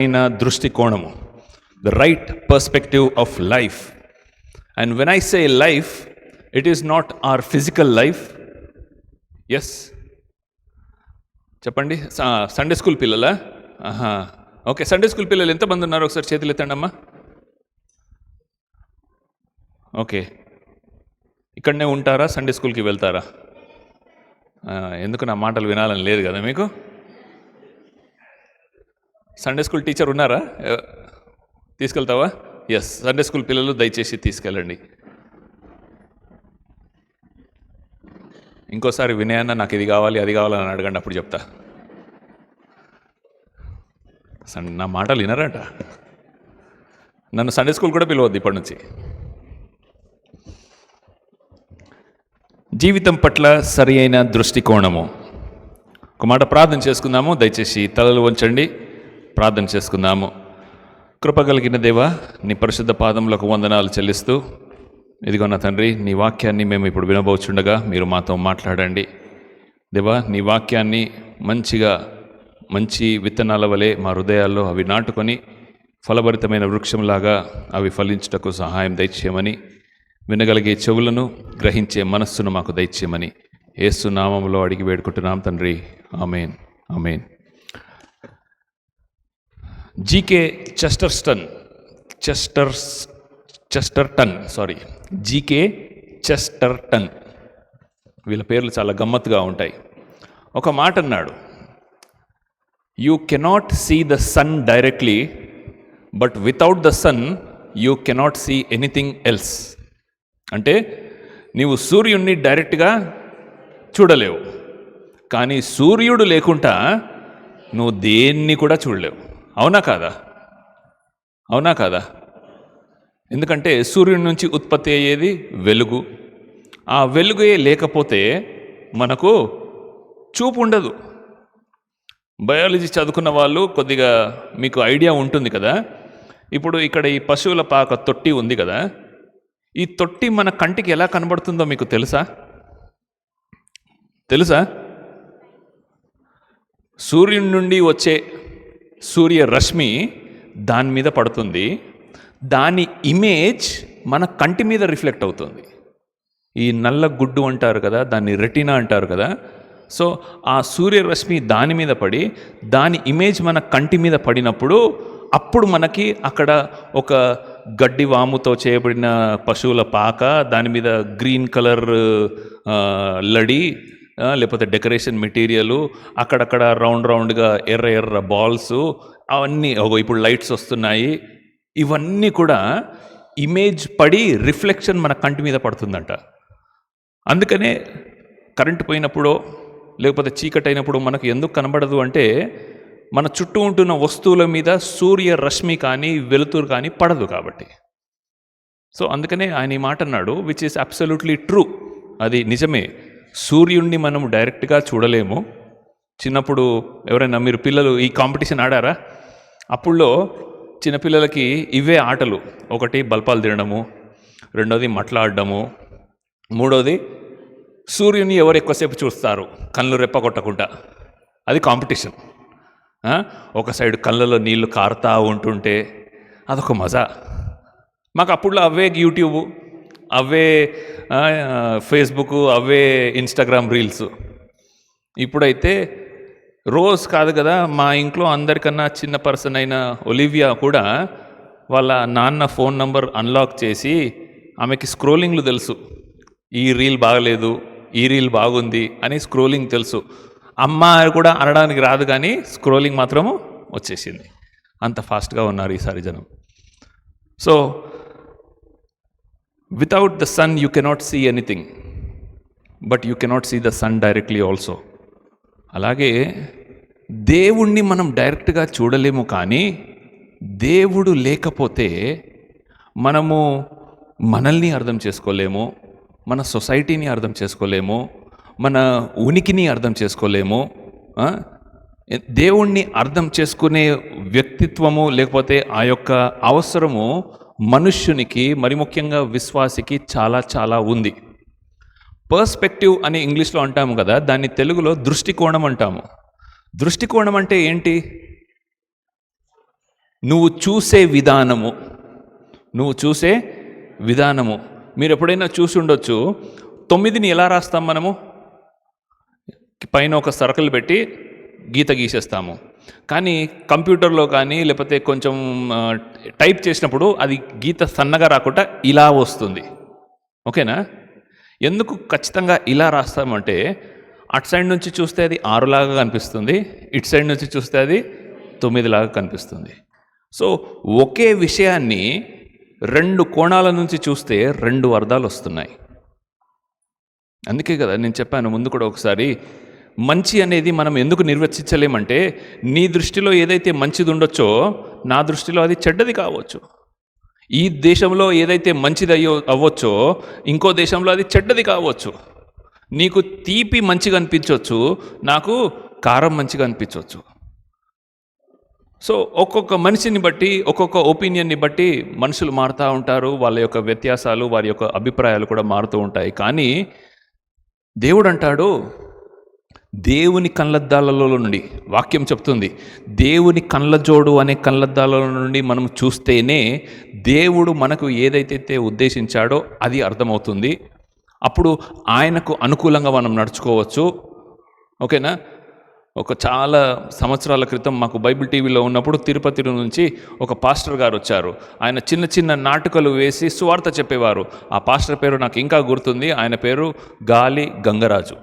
అయిన దృష్టికోణము, the right perspective of life. And when I say life, it is not our physical life. Yes, చెప్పండి. Sunday school పిల్లలా? Okay, Sunday school పిల్లలు ఎంతమంది ఉన్నారు? ఒకసారి చేతులు ఎత్తండి అమ్మా. ఓకే, ఇక్కడనే ఉంటారా? సండే స్కూల్కి వెళ్తారా? ఎందుకు నా మాటలు వినాలని లేదు కదా మీకు? సండే స్కూల్ టీచర్ ఉన్నారా? తీసుకెళ్తావా? ఎస్, సండే స్కూల్ పిల్లలు దయచేసి తీసుకెళ్ళండి. ఇంకోసారి వినయన్న నాకు ఇది కావాలి అది కావాలని అడగండి, అప్పుడు చెప్తా. నా మాటలు వినరట. నన్ను సండే స్కూల్ కూడా పిలవద్దు ఇప్పటి నుంచి. జీవితం పట్ల సరి అయిన దృష్టికోణము. ఒక మాట ప్రార్థన చేసుకుందాము. దయచేసి తలలు వంచండి, ప్రార్థన చేసుకుందాము. కృపగలిగిన దేవా, నీ పరిశుద్ధ పాదములకు వందనాలు చెల్లిస్తూ, ఇదిగో నా తండ్రి, నీ వాక్యాన్ని మేము ఇప్పుడు వినబోచుండగా మీరు మాతో మాట్లాడండి. దేవా, నీ వాక్యాన్ని మంచి విత్తనాల వలె మా హృదయాల్లో అవి నాటుకొని ఫలభరితమైన వృక్షంలాగా అవి ఫలించుటకు సహాయం దయచేయమని, వినగలిగే చెవులను, గ్రహించే మనస్సును మాకు దయచేయమని యేసు నామములో అడిగి వేడుకుంటున్నాం తండ్రి. ఆమేన్, ఆమేన్. జీకే చెస్టర్టన్ వీళ్ళ పేర్లు చాలా గమ్మత్తుగా ఉంటాయి. ఒక మాట అన్నాడు, you cannot see the sun directly, but without the sun you cannot see anything else. అంటే నీవు సూర్యుడిని డైరెక్ట్గా చూడలేవు, కానీ సూర్యుడు లేకుండా నువ్వు దేన్ని కూడా చూడలేవు. అవునా కాదా? అవునా కాదా? ఎందుకంటే సూర్యుడి నుంచి ఉత్పత్తి అయ్యేది వెలుగు. ఆ వెలుగే లేకపోతే మనకు చూపు ఉండదు. బయాలజీ చదువుకున్న వాళ్ళు కొద్దిగా మీకు ఐడియా ఉంటుంది కదా. ఇప్పుడు ఇక్కడ ఈ పశువుల పాక తొట్టి ఉంది కదా, ఈ తొట్టి మన కంటికి ఎలా కనబడుతుందో మీకు తెలుసా? సూర్యుడి నుండి వచ్చే సూర్యరశ్మి దాని మీద పడుతుంది, దాని ఇమేజ్ మన కంటి మీద రిఫ్లెక్ట్ అవుతుంది. ఈ నల్ల గుడ్డు అంటారు కదా, దాన్ని రెటీనా అంటారు కదా. సో ఆ సూర్యరశ్మి దాని మీద పడి దాని ఇమేజ్ మన కంటి మీద పడినప్పుడు అప్పుడు మనకి అక్కడ ఒక గడ్డి వాముతో చేయబడిన పశువుల పాక, దాని మీద గ్రీన్ కలర్ లడి, లేకపోతే డెకరేషన్ మెటీరియలు, అక్కడక్కడ రౌండ్గా ఎర్ర బాల్స్, అవన్నీ ఇప్పుడు లైట్స్ వస్తున్నాయి. ఇవన్నీ కూడా ఇమేజ్ పడి రిఫ్లెక్షన్ మన కంటి మీద పడుతుందంట. అందుకనే కరెంటు పోయినప్పుడు లేకపోతే చీకటి అయినప్పుడు మనకు ఎందుకు కనబడదు అంటే, మన చుట్టూ ఉంటున్న వస్తువుల మీద సూర్య రశ్మి కానీ వెలుతురు కానీ పడదు కాబట్టి. సో అందుకనే ఆయన ఈ మాట అన్నాడు, విచ్ ఈస్ అబ్సల్యూట్లీ ట్రూ. అది నిజమే. సూర్యుడిని మనం డైరెక్ట్గా చూడలేము. చిన్నప్పుడు ఎవరైనా మీరు పిల్లలు ఈ కాంపిటీషన్ ఆడారా? అప్పుల్లో చిన్నపిల్లలకి ఇవే ఆటలు. ఒకటి బల్పాలు తినడము, రెండోది మట్లాడడము, మూడోది సూర్యుని ఎవరు ఎక్కువసేపు చూస్తారు కళ్ళు రెప్పగొట్టకుండా, అది కాంపిటీషన్. ఒక సైడ్ కళ్ళలో నీళ్లు కారుతూ ఉంటుంటే అదొక మజా. మాకు అప్పుడులో అవే యూట్యూబ్, అవే ఫేస్బుక్, అవే ఇన్స్టాగ్రామ్ రీల్స్. ఇప్పుడైతే రోజు కాదు కదా, మా ఇంట్లో అందరికన్నా చిన్న పర్సన్ అయిన ఒలివియా కూడా వాళ్ళ నాన్న ఫోన్ నంబర్ అన్లాక్ చేసి ఆమెకి స్క్రోలింగ్లు తెలుసు. ఈ రీల్ బాగలేదు, ఈ రీల్ బాగుంది అని స్క్రోలింగ్ తెలుసు. అమ్మ కూడా అనడానికి రాదు, కానీ స్క్రోలింగ్ మాత్రము వచ్చేసింది. అంత ఫాస్ట్గా ఉన్నారు ఈసారి జనం. So without the sun you cannot see anything, but you cannot see the sun directly also. అలాగే దేవుణ్ణి మనం డైరెక్ట్గా చూడలేము, కానీ దేవుడు లేకపోతే మనము మనల్ని అర్థం చేసుకోలేము, మన సొసైటీని అర్థం చేసుకోలేము, మన ఉనికిని అర్థం చేసుకోలేము. దేవుణ్ణి అర్థం చేసుకునే వ్యక్తిత్వము లేకపోతే ఆ యొక్క అవసరము మనుష్యునికి, మరి ముఖ్యంగా విశ్వాసికి చాలా చాలా ఉంది. పర్స్పెక్టివ్ అని ఇంగ్లీష్లో అంటాము కదా, దాన్ని తెలుగులో దృష్టికోణం అంటాము. దృష్టికోణం అంటే ఏంటి? నువ్వు చూసే విధానము, నువ్వు చూసే విధానము. మీరు ఎప్పుడైనా చూసి ఉండొచ్చు, 9ని ఎలా రాస్తాం మనము? పైన ఒక సర్కిల్ పెట్టి గీత గీసేస్తాము. కానీ కంప్యూటర్లో కానీ లేకపోతే కొంచెం టైప్ చేసినప్పుడు అది గీత సన్నగా రాకుండా ఇలా వస్తుంది. ఓకేనా? ఎందుకు ఖచ్చితంగా ఇలా రాస్తామంటే, అటు సైడ్ నుంచి చూస్తే అది 6 లాగా కనిపిస్తుంది, ఇటు సైడ్ నుంచి చూస్తే అది 9 లాగా కనిపిస్తుంది. సో ఒకే విషయాన్ని 2 కోణాల నుంచి చూస్తే 2 అర్థాలు వస్తున్నాయి. అందుకే కదా నేను చెప్పాను ముందు కూడా ఒకసారి, మంచి అనేది మనం ఎందుకు నిర్వచించలేమంటే, నీ దృష్టిలో ఏదైతే మంచిది ఉండొచ్చో నా దృష్టిలో అది చెడ్డది కావచ్చు. ఈ దేశంలో ఏదైతే మంచిది అవ్వచ్చో ఇంకో దేశంలో అది చెడ్డది కావచ్చు. నీకు తీపి మంచిగా అనిపించవచ్చు, నాకు కారం మంచిగా అనిపించవచ్చు. సో ఒక్కొక్క మనిషిని బట్టి, ఒక్కొక్క ఒపీనియన్ని బట్టి మనుషులు మారుతూ ఉంటారు. వాళ్ళ యొక్క వ్యత్యాసాలు, వారి యొక్క అభిప్రాయాలు కూడా మారుతూ ఉంటాయి. కానీ దేవుడు అంటాడు, దేవుని కళ్ళద్దాలలో నుండి, వాక్యం చెప్తుంది, దేవుని కళ్ళజోడు అనే కళ్ళద్దాల నుండి మనం చూస్తేనే దేవుడు మనకు ఏదైతే ఉద్దేశించాడో అది అర్థమవుతుంది. అప్పుడు ఆయనకు అనుకూలంగా మనం నడుచుకోవచ్చు. ఓకేనా? ఒక చాలా సంవత్సరాల క్రితం మాకు బైబిల్ టీవీలో ఉన్నప్పుడు తిరుపతి నుంచి ఒక పాస్టర్ గారు వచ్చారు. ఆయన చిన్న చిన్న నాటకాలు వేసి సువార్త చెప్పేవారు. ఆ పాస్టర్ పేరు నాకు ఇంకా గుర్తుంది. ఆయన పేరు గాలి గంగరాజు.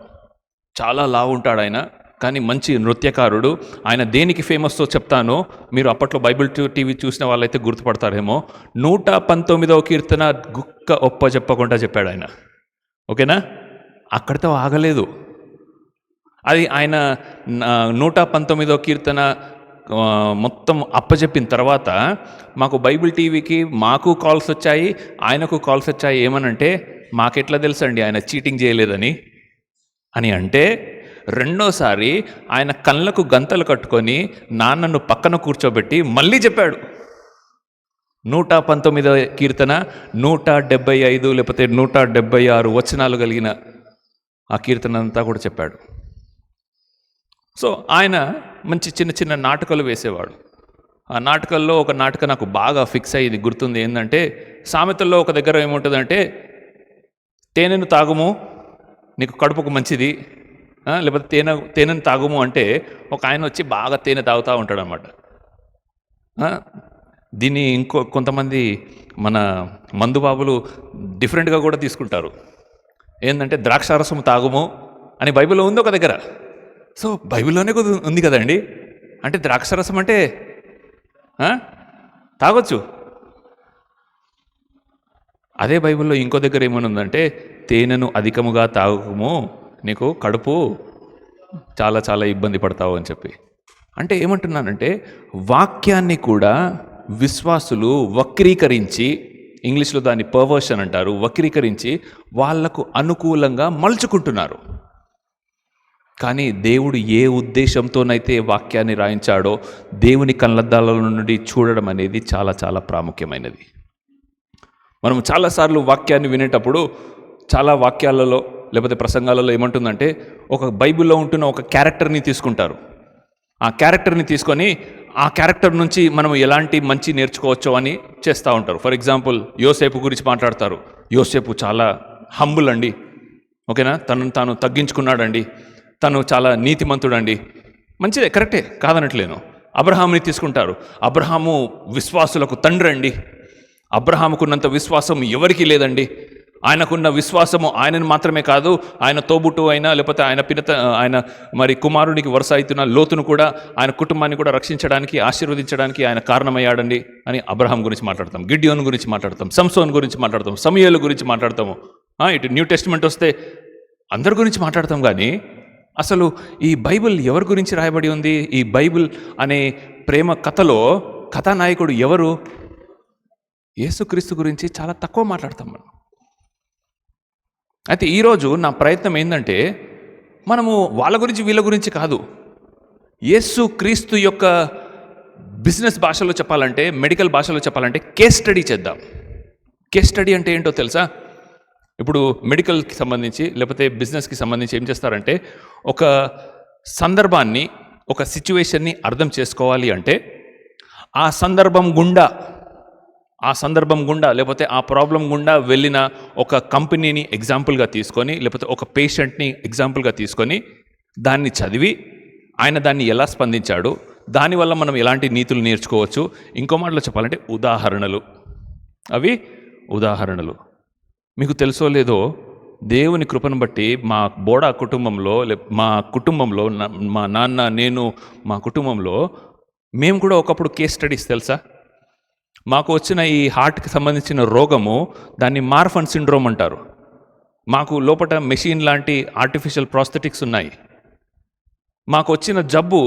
చాలా లావు ఉంటాడు ఆయన, కానీ మంచి నృత్యకారుడు. ఆయన దేనికి ఫేమస్తో చెప్తాను, మీరు అప్పట్లో బైబిల్ టీవీ చూసిన వాళ్ళైతే గుర్తుపడతారేమో. 119వ కీర్తన గుక్క ఒప్ప చెప్పకుండా చెప్పాడు ఆయన. ఓకేనా? అక్కడితో ఆగలేదు. అది ఆయన 119వ కీర్తన మొత్తం అప్పచెప్పిన తర్వాత మాకు బైబిల్ టీవీకి మాకు కాల్స్ వచ్చాయి, ఆయనకు కాల్స్ వచ్చాయి. ఏమనంటే, మాకెట్లా తెలుసండి ఆయన చీటింగ్ చేయలేదని అని. అంటే రెండోసారి ఆయన కళ్ళకు గంతలు కట్టుకొని నాన్నను పక్కన కూర్చోబెట్టి మళ్ళీ చెప్పాడు. 119వ కీర్తన 175 లేకపోతే 176 వచనాలు కలిగిన ఆ కీర్తన అంతా కూడా చెప్పాడు. సో ఆయన మంచి చిన్న చిన్న నాటకాలు వేసేవాడు. ఆ నాటకాల్లో ఒక నాటకం నాకు బాగా ఫిక్స్ అయ్యింది, గుర్తుంది. ఏంటంటే, సామెతల్లో ఒక దగ్గర ఏముంటుందంటే, తేనెను తాగుము నీకు కడుపుకు మంచిది, లేకపోతే తేనెను తాగుము అంటే ఒక ఆయన వచ్చి బాగా తేనె తాగుతూ ఉంటాడు అన్నమాట. దీన్ని కొంతమంది మన మందుబాబులు డిఫరెంట్గా కూడా తీసుకుంటారు. ఏంటంటే, ద్రాక్షారసం తాగుము అని బైబిల్లో ఉంది ఒక దగ్గర. సో బైబిల్లోనే ఉంది కదండి. అంటే ద్రాక్షరసం అంటే తాగొచ్చు. అదే బైబిల్లో ఇంకో దగ్గర ఏమని ఉందంటే, తేనెను అధికముగా తాగము నీకు కడుపు చాలా చాలా ఇబ్బంది పడతావు అని చెప్పి. అంటే ఏమంటున్నానంటే, వాక్యాన్ని కూడా విశ్వాసులు వక్రీకరించి, ఇంగ్లీష్లో దాన్ని పర్వర్షన్ అంటారు, వక్రీకరించి వాళ్లకు అనుకూలంగా మలుచుకుంటున్నారు. కానీ దేవుడు ఏ ఉద్దేశంతోనైతే వాక్యాన్ని రాయించాడో దేవుని కళ్ళద్దాల నుండి చూడడం అనేది చాలా చాలా ప్రాముఖ్యమైనది. మనం చాలాసార్లు వాక్యాన్ని వినేటప్పుడు చాలా వాక్యాలలో లేకపోతే ప్రసంగాలలో ఏమంటుందంటే, ఒక బైబిల్లో ఉంటున్న ఒక క్యారెక్టర్ని తీసుకుంటారు. ఆ క్యారెక్టర్ని తీసుకొని ఆ క్యారెక్టర్ నుంచి మనం ఎలాంటి మంచి నేర్చుకోవచ్చో అని చేస్తూ ఉంటారు. ఫర్ ఎగ్జాంపుల్, యోసేపు గురించి మాట్లాడతారు. యోసేపు చాలా హంబుల్ అండి, ఓకేనా, తనను తాను తగ్గించుకున్నాడండి, తను చాలా నీతిమంతుడండి. మంచిదే, కరెక్టే, కాదనట్లేను. అబ్రహాముని తీసుకుంటారు. అబ్రహాము విశ్వాసులకు తండ్రి అండి. అబ్రహాముకున్నంత విశ్వాసం ఎవరికీ లేదండి. ఆయనకున్న విశ్వాసము ఆయనను మాత్రమే కాదు, ఆయన తోబుట్టు అయినా లేకపోతే ఆయన మరి కుమారుడికి వరుస అవుతున్న లోతును కూడా, ఆయన కుటుంబాన్ని కూడా రక్షించడానికి, ఆశీర్వదించడానికి ఆయన కారణమయ్యాడండి అని అబ్రహాం గురించి మాట్లాడతాం. గిడ్యోన్ గురించి మాట్లాడతాం, సంసోన్ గురించి మాట్లాడతాం, సమూయేలు గురించి మాట్లాడతాము. ఇటు న్యూ టెస్టిమెంట్ వస్తే అందరి గురించి మాట్లాడతాం. కానీ అసలు ఈ బైబిల్ ఎవరి గురించి రాయబడి ఉంది? ఈ బైబిల్ అనే ప్రేమ కథలో కథానాయకుడు ఎవరు? యేసుక్రీస్తు గురించి చాలా తక్కువ మాట్లాడతాం మనం. అయితే ఈరోజు నా ప్రయత్నం ఏంటంటే, మనము వాళ్ళ గురించి వీళ్ళ గురించి కాదు, యేసుక్రీస్తు యొక్క బిజినెస్ భాషలో చెప్పాలంటే, మెడికల్ భాషలో చెప్పాలంటే కేస్ స్టడీ చేద్దాం. కేస్ స్టడీ అంటే ఏంటో తెలుసా? ఇప్పుడు మెడికల్కి సంబంధించి లేకపోతే బిజినెస్కి సంబంధించి ఏం చేస్తారంటే, ఒక సందర్భాన్ని, ఒక సిచ్యువేషన్ని అర్థం చేసుకోవాలి అంటే ఆ సందర్భం గుండా లేకపోతే ఆ ప్రాబ్లం గుండా వెళ్ళిన ఒక కంపెనీని ఎగ్జాంపుల్గా తీసుకొని, లేకపోతే ఒక పేషెంట్ని ఎగ్జాంపుల్గా తీసుకొని దాన్ని చదివి ఆయన దాన్ని ఎలా స్పందించాడు, దానివల్ల మనం ఎలాంటి నీతులు నేర్చుకోవచ్చు, ఇంకో మాటలో చెప్పాలంటే అవి ఉదాహరణలు. మీకు తెలుసో లేదో, దేవుని కృపను బట్టి మా బోడా కుటుంబంలో మా నాన్న, నేను, మా కుటుంబంలో మేము కూడా ఒకప్పుడు కేస్ స్టడీస్. తెలుసా, మాకు వచ్చిన ఈ హార్ట్కి సంబంధించిన రోగము దాన్ని మార్ఫన్ సిండ్రోమ్ అంటారు. మాకు లోపల మెషిన్ లాంటి ఆర్టిఫిషియల్ ప్రాస్థెటిక్స్ ఉన్నాయి. మాకు వచ్చిన జబ్బు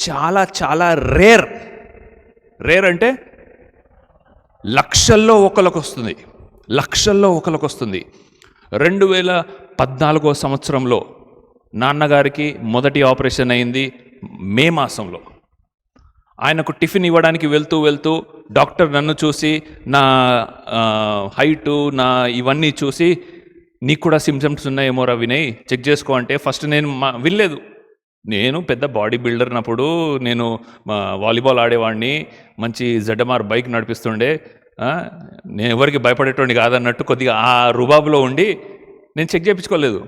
చాలా చాలా రేర్ అంటే లక్షల్లో ఒకరికి వస్తుంది. 2014 సంవత్సరంలో నాన్నగారికి మొదటి ఆపరేషన్ అయింది మే మాసంలో. ఆయనకు టిఫిన్ ఇవ్వడానికి వెళ్తూ డాక్టర్ నన్ను చూసి, నా హైటు, నా ఇవన్నీ చూసి, నీకు కూడా సిమ్టమ్స్ ఉన్నాయేమోరా వినయ్, చెక్ చేసుకో అంటే ఫస్ట్ నేను వినలేదు. నేను పెద్ద బాడీ బిల్డర్నప్పుడు నేను వాలీబాల్ ఆడేవాడిని, మంచి ZMR బైక్ నడిపిస్తుండే, నేను ఎవరికి భయపడేటోడిని కాదన్నట్టు కొద్దిగా ఆ రుబాబులో ఉండి నేను చెక్ చేయించుకోలేదు.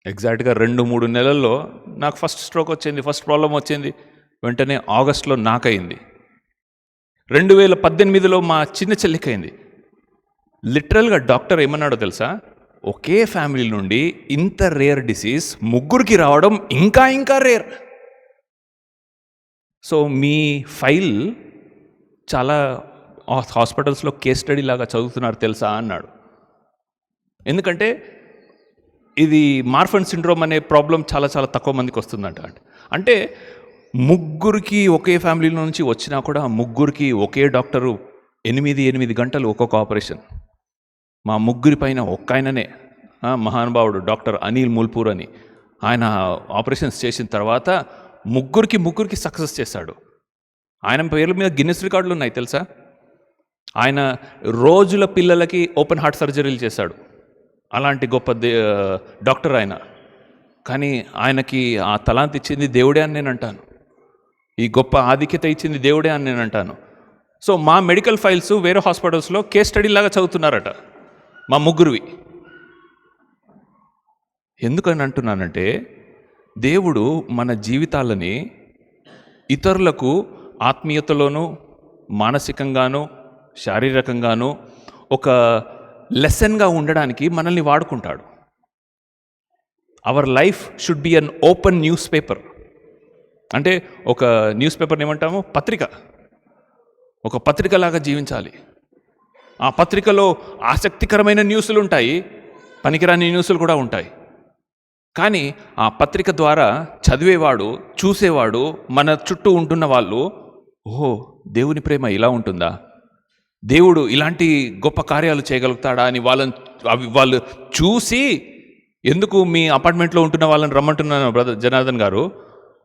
ఎగ్జాక్ట్గా 2-3 నెలల్లో నాకు ఫస్ట్ స్ట్రోక్ వచ్చింది, ఫస్ట్ ప్రాబ్లం వచ్చింది. వెంటనే ఆగస్టులో నాకయింది. 2018లో మా చిన్న చెల్లికైంది. లిటరల్గా డాక్టర్ ఏమన్నాడో తెలుసా, ఒకే ఫ్యామిలీ నుండి ఇంత రేర్ డిసీజ్ ముగ్గురికి రావడం ఇంకా రేర్. సో మీ ఫైల్ చాలా హాస్పిటల్స్లో కేస్ స్టడీ లాగా చదువుతున్నారు తెలుసా అన్నాడు. ఎందుకంటే ఇది మార్ఫన్ సిండ్రోమ్ అనే ప్రాబ్లం చాలా చాలా తక్కువ మందికి వస్తుందంట. అంటే ముగ్గురికి ఒకే ఫ్యామిలీ నుంచి వచ్చినా కూడా ముగ్గురికి ఒకే డాక్టరు 8 గంటలు ఒక్కొక్క ఆపరేషన్. మా ముగ్గురి పైన ఒక్క ఆయననే మహానుభావుడు డాక్టర్ అనిల్ ముల్పూర్ అని, ఆయన ఆపరేషన్స్ చేసిన తర్వాత ముగ్గురికి సక్సెస్ చేశాడు. ఆయన పేర్ల మీద గిన్నెస్ రికార్డులు ఉన్నాయి తెలుసా. ఆయన రోజుల పిల్లలకి ఓపెన్ హార్ట్ సర్జరీలు చేశాడు. అలాంటి గొప్ప డాక్టర్ ఆయన. కానీ ఆయనకి ఆ తలాంతి ఇచ్చింది దేవుడే అని నేను అంటాను. ఈ గొప్ప ఆధిక్యత ఇచ్చింది దేవుడే అని నేను అంటాను. సో మా మెడికల్ ఫైల్స్ వేరే హాస్పిటల్స్లో కేస్ స్టడీ లాగా చదువుతున్నారట మా ముగ్గురువి. ఎందుకని అంటున్నానంటే, దేవుడు మన జీవితాలని ఇతరులకు ఆత్మీయతలోనూ, మానసికంగానూ, శారీరకంగానూ ఒక లెసన్గా ఉండడానికి మనల్ని వాడుకుంటాడు. Our life should be an open news paper. అంటే ఒక న్యూస్ పేపర్ని ఏమంటాము, ఒక పత్రికలాగా జీవించాలి. ఆ పత్రికలో ఆసక్తికరమైన న్యూస్లు ఉంటాయి, పనికిరాని న్యూస్లు కూడా ఉంటాయి. కానీ ఆ పత్రిక ద్వారా చదివేవాడు, చూసేవాడు, మన చుట్టూ ఉంటున్న వాళ్ళు, ఓహో దేవుని ప్రేమ ఇలా ఉంటుందా, దేవుడు ఇలాంటి గొప్ప కార్యాలు చేయగలుగుతాడా అని వాళ్ళు చూసి, ఎందుకు మీ అపార్ట్మెంట్లో ఉంటున్న వాళ్ళని రమ్మంటున్నాను బ్రదర్ జనార్దన్ గారు,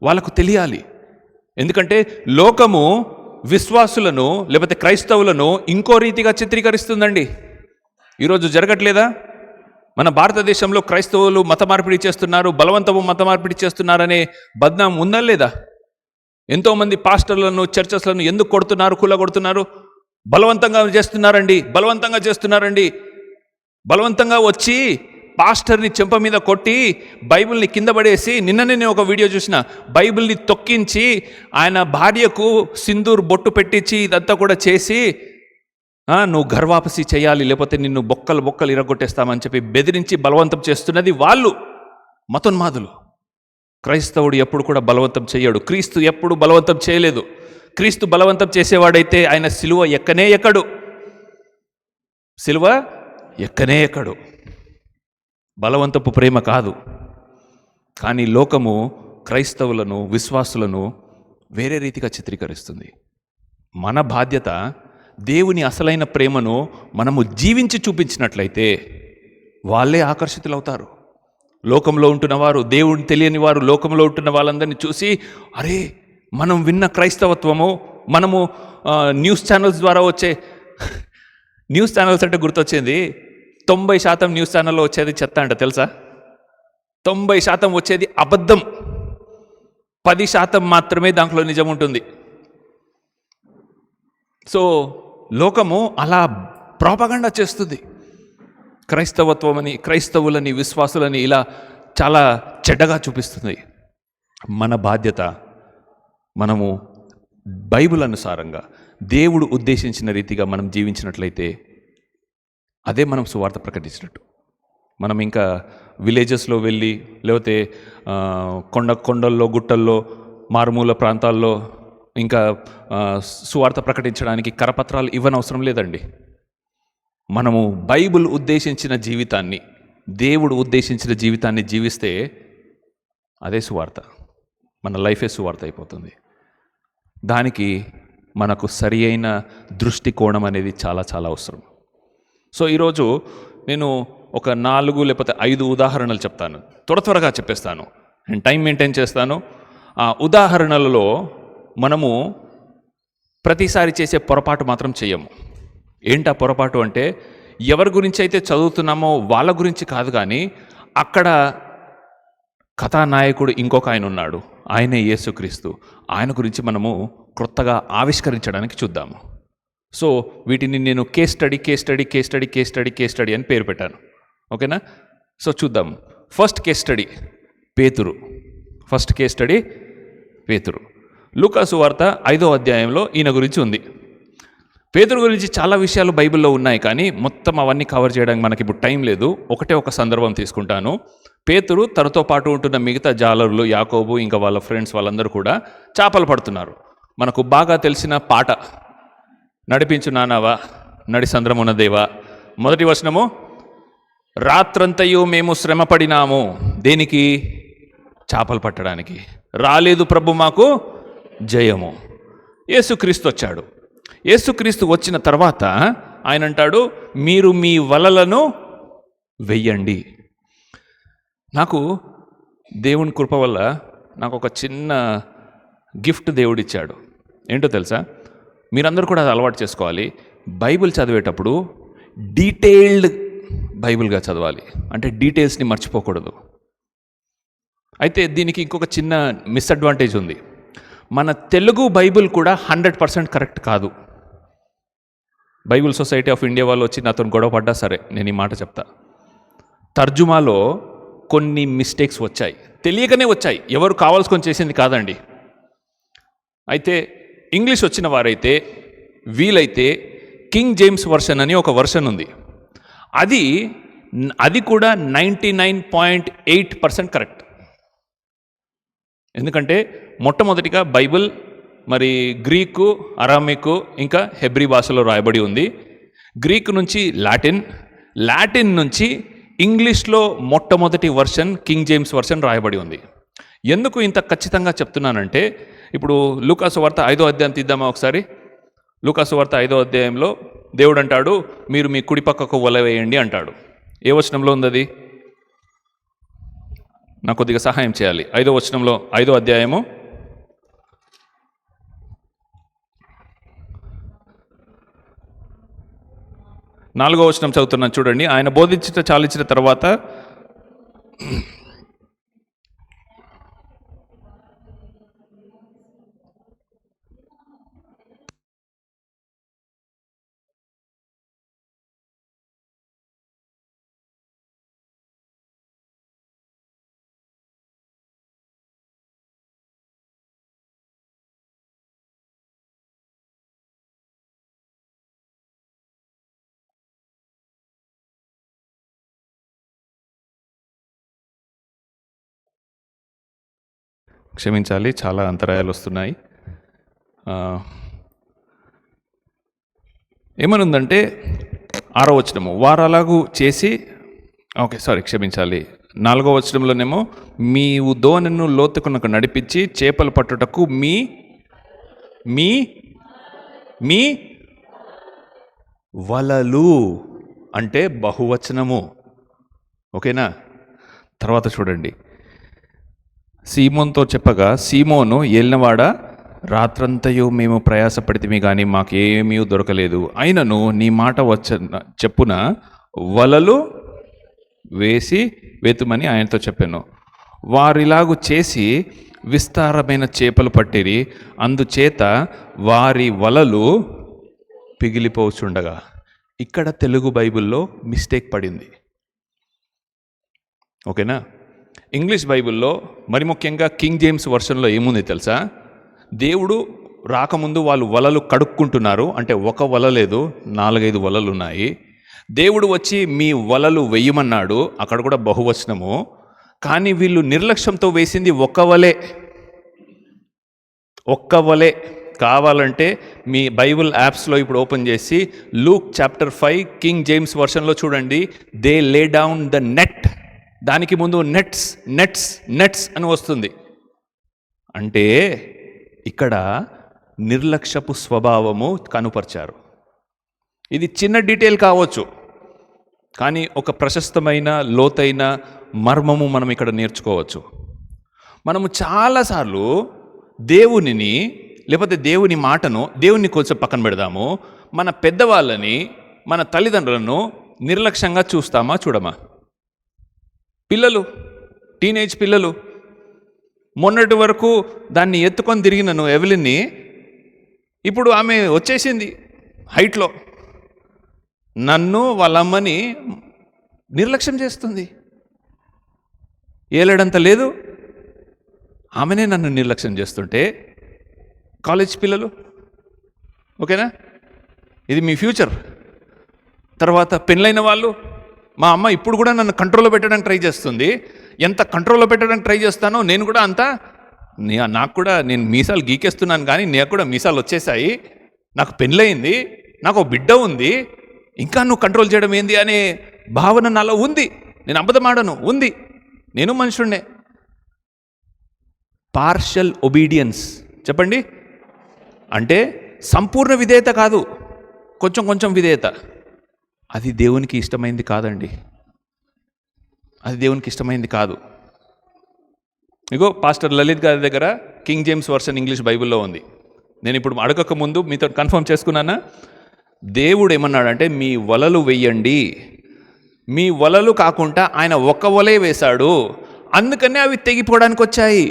వాళ్ళకు తెలియాలి. ఎందుకంటే లోకము విశ్వాసులను లేకపోతే క్రైస్తవులను ఇంకో రీతిగా చిత్రీకరిస్తుందండి. ఈరోజు జరగట్లేదా? మన భారతదేశంలో క్రైస్తవులు మత మార్పిడి చేస్తున్నారు, బలవంతము మత మార్పిడి చేస్తున్నారనే బద్నాం ఉందా లేదా? ఎంతోమంది పాస్టర్లను, చర్చెస్లను ఎందుకు కూలగొడుతున్నారు? బలవంతంగా చేస్తున్నారండి. బలవంతంగా వచ్చి పాస్టర్ని చెంప మీద కొట్టి బైబిల్ని కింద పడేసి, నిన్ననే నేను ఒక వీడియో చూసిన, బైబిల్ని తొక్కించి ఆయన భార్యకు సింధూర్ బొట్టు పెట్టించి ఇదంతా కూడా చేసి, నువ్వు గర్వాపసి చేయాలి లేకపోతే నిన్ను బొక్కలు ఇరగొట్టేస్తామని చెప్పి బెదిరించి బలవంతం చేస్తున్నది వాళ్ళు, మతోన్మాదులు. క్రైస్తవుడు ఎప్పుడు కూడా బలవంతం చేయడు. క్రీస్తు ఎప్పుడు బలవంతం చేయలేదు. క్రీస్తు బలవంతం చేసేవాడైతే ఆయన సిలువ ఎక్కనే ఎక్కడు. బలవంతపు ప్రేమ కాదు. కానీ లోకము క్రైస్తవులను, విశ్వాసులను వేరే రీతిగా చిత్రీకరిస్తుంది. మన బాధ్యత దేవుని అసలైన ప్రేమను మనము జీవించి చూపించినట్లయితే వాళ్ళే ఆకర్షితులవుతారు. లోకంలో ఉంటున్నవారు, దేవుని తెలియని వారు లోకంలో ఉంటున్న వాళ్ళందరినీ చూసి, అరే మనం విన్న క్రైస్తవత్వము, మనము న్యూస్ ఛానల్స్ ద్వారా వచ్చే న్యూస్ ఛానల్స్ అంటే గుర్తొచ్చింది, 90% న్యూస్ ఛానల్లో వచ్చేది చెత్త అంట తెలుసా. 90% వచ్చేది అబద్ధం, 10% మాత్రమే దాంట్లో నిజం ఉంటుంది. సో లోకము అలా ప్రాపగండా చేస్తుంది. క్రైస్తవత్వమని, క్రైస్తవులని, విశ్వాసులని ఇలా చాలా చెడ్డగా చూపిస్తుంది. మన బాధ్యత, మనము బైబిల్ అనుసారంగా దేవుడు ఉద్దేశించిన రీతిగా మనం జీవించినట్లయితే అదే మనం సువార్త ప్రకటించినట్టు. మనం ఇంకా విలేజెస్లో వెళ్ళి, లేకపోతే కొండల్లో, గుట్టల్లో, మారుమూల ప్రాంతాల్లో ఇంకా సువార్త ప్రకటించడానికి కరపత్రాలు ఇవ్వనవసరం లేదండి. మనము బైబిల్ ఉద్దేశించిన జీవితాన్ని, దేవుడు ఉద్దేశించిన జీవితాన్ని జీవిస్తే అదే సువార్త, మన లైఫే సువార్త అయిపోతుంది. దానికి మనకు సరి అయిన దృష్టికోణం అనేది చాలా చాలా అవసరం. సో ఈరోజు నేను ఒక 4 లేకపోతే 5 ఉదాహరణలు చెప్తాను. త్వరగా చెప్పేస్తాను, నేను టైం మెయింటైన్ చేస్తాను. ఆ ఉదాహరణలలో మనము ప్రతిసారి చేసే పొరపాటు మాత్రం చేయము. ఏంటా పొరపాటు అంటే, ఎవరి గురించి అయితే చదువుతున్నామో వాళ్ళ గురించి కాదు, కానీ అక్కడ కథానాయకుడు ఇంకొక ఆయన ఉన్నాడు, ఆయనే యేసుక్రీస్తు. ఆయన గురించి మనము క్రొత్తగా ఆవిష్కరించడానికి చూద్దాము. సో వీటిని నేను కేస్ స్టడీ అని పేరు పెట్టాను. ఓకేనా? సో చూద్దాం. ఫస్ట్ కేస్ స్టడీ పేతురు. లూకాసు వార్త 5వ అధ్యాయంలో ఈయన గురించి ఉంది. పేతురు గురించి చాలా విషయాలు బైబిల్లో ఉన్నాయి, కానీ మొత్తం అవన్నీ కవర్ చేయడానికి మనకి ఇప్పుడు టైం లేదు. ఒక సందర్భం తీసుకుంటాను. పేతురు తనతో పాటు ఉంటున్న మిగతా జాలరులు, యాకోబు, ఇంకా వాళ్ళ ఫ్రెండ్స్ వాళ్ళందరూ కూడా చేపలు పడుతున్నారు. మనకు బాగా తెలిసిన పాట, నడిపించు నానావా నడి సంద్రమున దేవా. మొదటి వచనము, రాత్రంతయు మేము శ్రమపడినాము. దేనికి? చేపలు పట్టడానికి. రాలేదు ప్రభు మాకు జయము. యేసుక్రీస్తు వచ్చాడు. యేసుక్రీస్తు వచ్చిన తర్వాత ఆయన అంటాడు, మీరు మీ వలలను వెయ్యండి. నాకు దేవుని కృప వల్ల నాకు ఒక చిన్న గిఫ్ట్ దేవుడిచ్చాడు. ఏంటో తెలుసా? మీరందరూ కూడా అది అలవాటు చేసుకోవాలి. బైబిల్ చదివేటప్పుడు డీటెయిల్డ్ బైబిల్గా చదవాలి. అంటే డీటెయిల్స్ని మర్చిపోకూడదు. అయితే దీనికి ఇంకొక చిన్న మిస్అడ్వాంటేజ్ ఉంది. మన తెలుగు బైబిల్ కూడా 100% కరెక్ట్ కాదు. బైబిల్ సొసైటీ ఆఫ్ ఇండియా వాళ్ళు వచ్చి నాతో గొడవ పడ్డా సరే, నేను ఈ మాట చెప్తా. తర్జుమాలో కొన్ని మిస్టేక్స్ వచ్చాయి, తెలియకనే వచ్చాయి, ఎవరు కావాల్సుకొని చేసింది కాదండి. అయితే ఇంగ్లీష్ వచ్చిన వారైతే వీలైతే కింగ్ జేమ్స్ వర్షన్ అని ఒక వర్షన్ ఉంది. అది కూడా 99.8% కరెక్ట్. ఎందుకంటే మొట్టమొదటిగా బైబిల్ మరి గ్రీకు, అరామికు, ఇంకా హెబ్రీ భాషలో రాయబడి ఉంది. గ్రీక్ నుంచి లాటిన్ నుంచి ఇంగ్లీష్లో మొట్టమొదటి వర్షన్ కింగ్ జేమ్స్ వర్షన్ రాయబడి ఉంది. ఎందుకు ఇంత ఖచ్చితంగా చెప్తున్నానంటే, ఇప్పుడు లూకాసు వార్త 5వ అధ్యాయం తీద్దామా ఒకసారి. లూకాసు వార్త 5వ అధ్యాయంలో దేవుడు అంటాడు, మీరు మీ కుడి పక్కకు వల వేయండి అంటాడు. ఏ వచనంలో ఉంది అది? నాకు కొద్దిగా సహాయం చేయాలి. 5వ వచనంలో, 5వ అధ్యాయము 4వ వచనం చదువుతున్నాను చూడండి. ఆయన బోధించట చాలించిన తర్వాత క్షమించాలి, చాలా అంతరాయాలు వస్తున్నాయి. ఏమనుందంటే 6వ వచనము, వారు అలాగూ చేసి, క్షమించాలి, 4వ వచనంలోనేమో, మీ దోణిను లోతుకునకు నడిపించి చేపలు పట్టుటకు మీ మీ మీ వలలు అంటే బహువచనము. ఓకేనా? తర్వాత చూడండి, సీమోన్తో చెప్పగా, సీమోను ఏలినవాడా, రాత్రంతయు మేము ప్రయాసపడితిమి కానీ మాకేమీ దొరకలేదు, అయినను నీ మాట చెప్పున వలలు వేసి వెతుమని ఆయనతో చెప్పాను. వారిలాగు చేసి విస్తారమైన చేపలు పట్టిరి, అందుచేత వారి వలలు పిగిలిపోచుండగా. ఇక్కడ తెలుగు బైబిల్లో మిస్టేక్ పడింది. ఓకేనా? ఇంగ్లీష్ బైబిల్లో మరి ముఖ్యంగా కింగ్ జేమ్స్ వర్షన్లో ఏముంది తెలుసా? దేవుడు రాకముందు వాళ్ళు వలలు కడుక్కుంటున్నారు, అంటే ఒక వల లేదు, 4-5 వలలు ఉన్నాయి. దేవుడు వచ్చి మీ వలలు వెయ్యమన్నాడు, అక్కడ కూడా బహువచనము. కానీ వీళ్ళు నిర్లక్ష్యంతో వేసింది ఒక్క వలే. కావాలంటే మీ బైబిల్ యాప్స్లో ఇప్పుడు ఓపెన్ చేసి లూక్ చాప్టర్ 5 కింగ్ జేమ్స్ వర్షన్లో చూడండి. They lay down the net, దానికి ముందు నెట్స్ అని వస్తుంది. అంటే ఇక్కడ నిర్లక్ష్యపు స్వభావము కనుపరిచారు. ఇది చిన్న డీటెయిల్ కావచ్చు, కానీ ఒక ప్రశస్తమైన లోతైన మర్మము మనం ఇక్కడ నేర్చుకోవచ్చు. మనము చాలాసార్లు దేవునిని లేకపోతే దేవుని మాటను, దేవుని కొంచెం పక్కన పెడదాము, మన పెద్దవాళ్ళని, మన తల్లిదండ్రులను నిర్లక్ష్యంగా చూస్తామా చూడమా? పిల్లలు, టీనేజ్ పిల్లలు, మొన్నటి వరకు దాన్ని ఎత్తుకొని తిరిగినను ఎవలిన్ని, ఇప్పుడు ఆమె వచ్చేసింది హైట్లో, నన్ను వాళ్ళమ్మని నిర్లక్ష్యం చేస్తుంది. ఏలేడంత లేదు, ఆమెనే నన్ను నిర్లక్ష్యం చేస్తుంటే కాలేజ్ పిల్లలు, ఓకేనా? ఇది మీ ఫ్యూచర్. తర్వాత పెళ్ళైన వాళ్ళు, మా అమ్మ ఇప్పుడు కూడా నన్ను కంట్రోల్లో పెట్టడానికి ట్రై చేస్తుంది, ఎంత కంట్రోల్లో పెట్టడానికి ట్రై చేస్తానో నేను కూడా అంత, నాకు కూడా నేను మీసాలు గీకేస్తున్నాను, కానీ నాకు కూడా మీసాలు వచ్చేసాయి, నాకు పెళ్ళయింది, నాకు బిడ్డ ఉంది, ఇంకా నువ్వు కంట్రోల్ చేయడం ఏంది అనే భావన నాలో ఉంది. నేను అబద్ధమాడను, ఉంది, నేను మనుషుడినే. పార్షల్ ఒబీడియన్స్ చెప్పండి అంటే సంపూర్ణ విధేయత కాదు, కొంచెం విధేయత. అది దేవునికి ఇష్టమైంది కాదండి, అది దేవునికి ఇష్టమైంది కాదు. ఇగో పాస్టర్ లలిత్ గారి దగ్గర కింగ్ జేమ్స్ వర్షన్ ఇంగ్లీష్ బైబిల్లో ఉంది. నేను ఇప్పుడు అడగక ముందు మీతో కన్ఫర్మ్ చేసుకున్నానా? దేవుడు ఏమన్నాడంటే మీ వలలు వెయ్యండి. మీ వలలు కాకుండా ఆయన ఒక్క వలే వేశాడు, అందుకనే అవి తెగిపోవడానికి వచ్చాయి.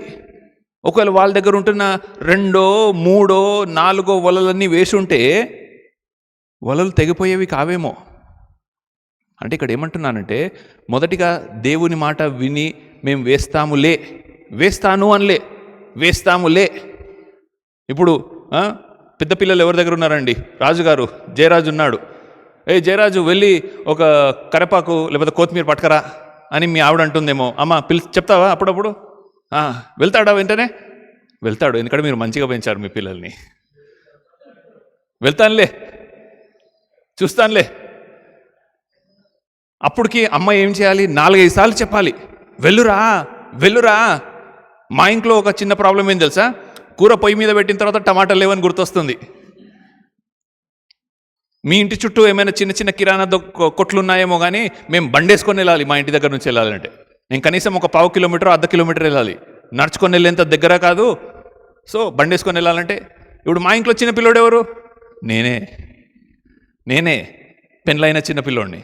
ఒకవేళ వాళ్ళ దగ్గర ఉంటున్న 2, 3, 4 వలలన్నీ వేసుంటే వలలు తెగిపోయేవి కావేమో. అంటే ఇక్కడ ఏమంటున్నానంటే, మొదటిగా దేవుని మాట విని మేము వేస్తాములే. ఇప్పుడు పెద్ద పిల్లలు ఎవరి దగ్గర ఉన్నారండి? రాజుగారు, జయరాజు ఉన్నాడు. జయరాజు వెళ్ళి ఒక కరివేపాకు లేకపోతే కొత్తిమీర పట్టుకరా అని మీ ఆవిడ అంటుందేమో. అమ్మ చెప్తావా అప్పుడప్పుడు? వెళ్తాడా? వెంటనే వెళ్తాడు, ఎందుకంటే మీరు మంచిగా పెంచారు మీ పిల్లల్ని. వెళ్తానులే, చూస్తానులే. అప్పటికి అమ్మ ఏం చేయాలి? 4-5 సార్లు చెప్పాలి, వెళ్ళురా. మా ఇంట్లో ఒక చిన్న ప్రాబ్లం ఏం తెలుసా? కూర పొయ్యి మీద పెట్టిన తర్వాత టమాటాలు లేవని గుర్తొస్తుంది. మీ ఇంటి చుట్టూ ఏమైనా చిన్న కిరాణా కొట్లు ఉన్నాయేమో, కానీ మేము బండేసుకొని వెళ్ళాలి. మా ఇంటి దగ్గర నుంచి వెళ్ళాలంటే నేను కనీసం ఒక 1/2 కిలోమీటర్ 1/2 కిలోమీటర్ వెళ్ళాలి. నడుచుకొని వెళ్ళేంత దగ్గర కాదు. సో బండేసుకొని వెళ్ళాలంటే, ఇప్పుడు మా ఇంట్లో చిన్న పిల్లోడు ఎవరు? నేనే పెళ్ళైన చిన్న పిల్లోడిని.